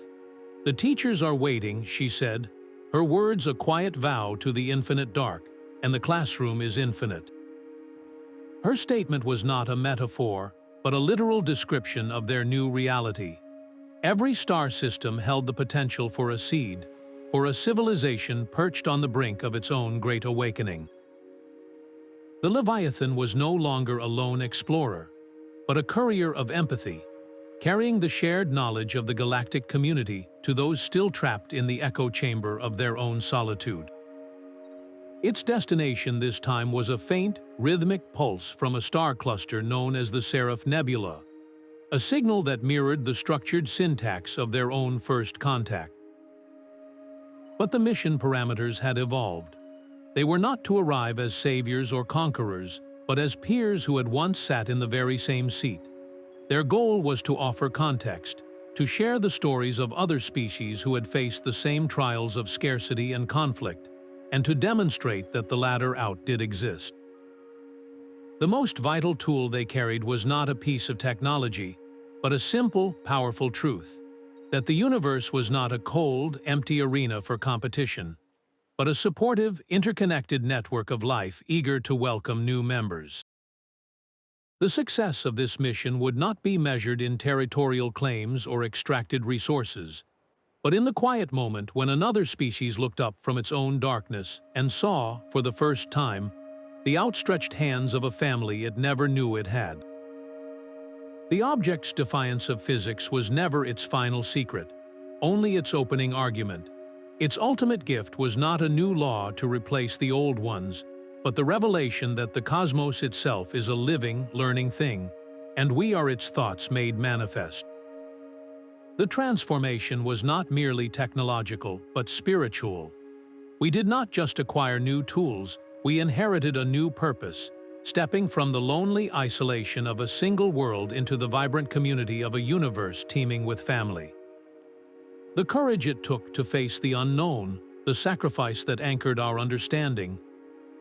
"The teachers are waiting," she said, her words a quiet vow to the infinite dark, and the classroom is infinite. Her statement was not a metaphor, but a literal description of their new reality. Every star system held the potential for a seed, for a civilization perched on the brink of its own great awakening. The Leviathan was no longer a lone explorer, but a courier of empathy, carrying the shared knowledge of the galactic community to those still trapped in the echo chamber of their own solitude. Its destination this time was a faint, rhythmic pulse from a star cluster known as the Seraph Nebula, a signal that mirrored the structured syntax of their own first contact. But the mission parameters had evolved. They were not to arrive as saviors or conquerors, but as peers who had once sat in the very same seat. Their goal was to offer context, to share the stories of other species who had faced the same trials of scarcity and conflict, and to demonstrate that the ladder out did exist. The most vital tool they carried was not a piece of technology, but a simple, powerful truth: that the universe was not a cold, empty arena for competition, but a supportive, interconnected network of life eager to welcome new members. The success of this mission would not be measured in territorial claims or extracted resources, but in the quiet moment when another species looked up from its own darkness and saw, for the first time, the outstretched hands of a family it never knew it had. The object's defiance of physics was never its final secret, only its opening argument. Its ultimate gift was not a new law to replace the old ones, but the revelation that the cosmos itself is a living, learning thing, and we are its thoughts made manifest. The transformation was not merely technological, but spiritual. We did not just acquire new tools, we inherited a new purpose, stepping from the lonely isolation of a single world into the vibrant community of a universe teeming with family. The courage it took to face the unknown, the sacrifice that anchored our understanding,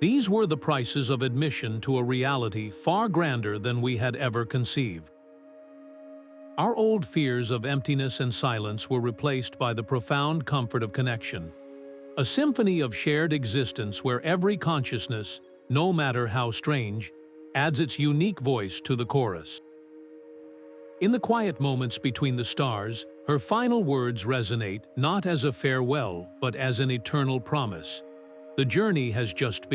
these were the prices of admission to a reality far grander than we had ever conceived. Our old fears of emptiness and silence were replaced by the profound comfort of connection, a symphony of shared existence where every consciousness, no matter how strange, adds its unique voice to the chorus. In the quiet moments between the stars, her final words resonate not as a farewell, but as an eternal promise. The journey has just begun.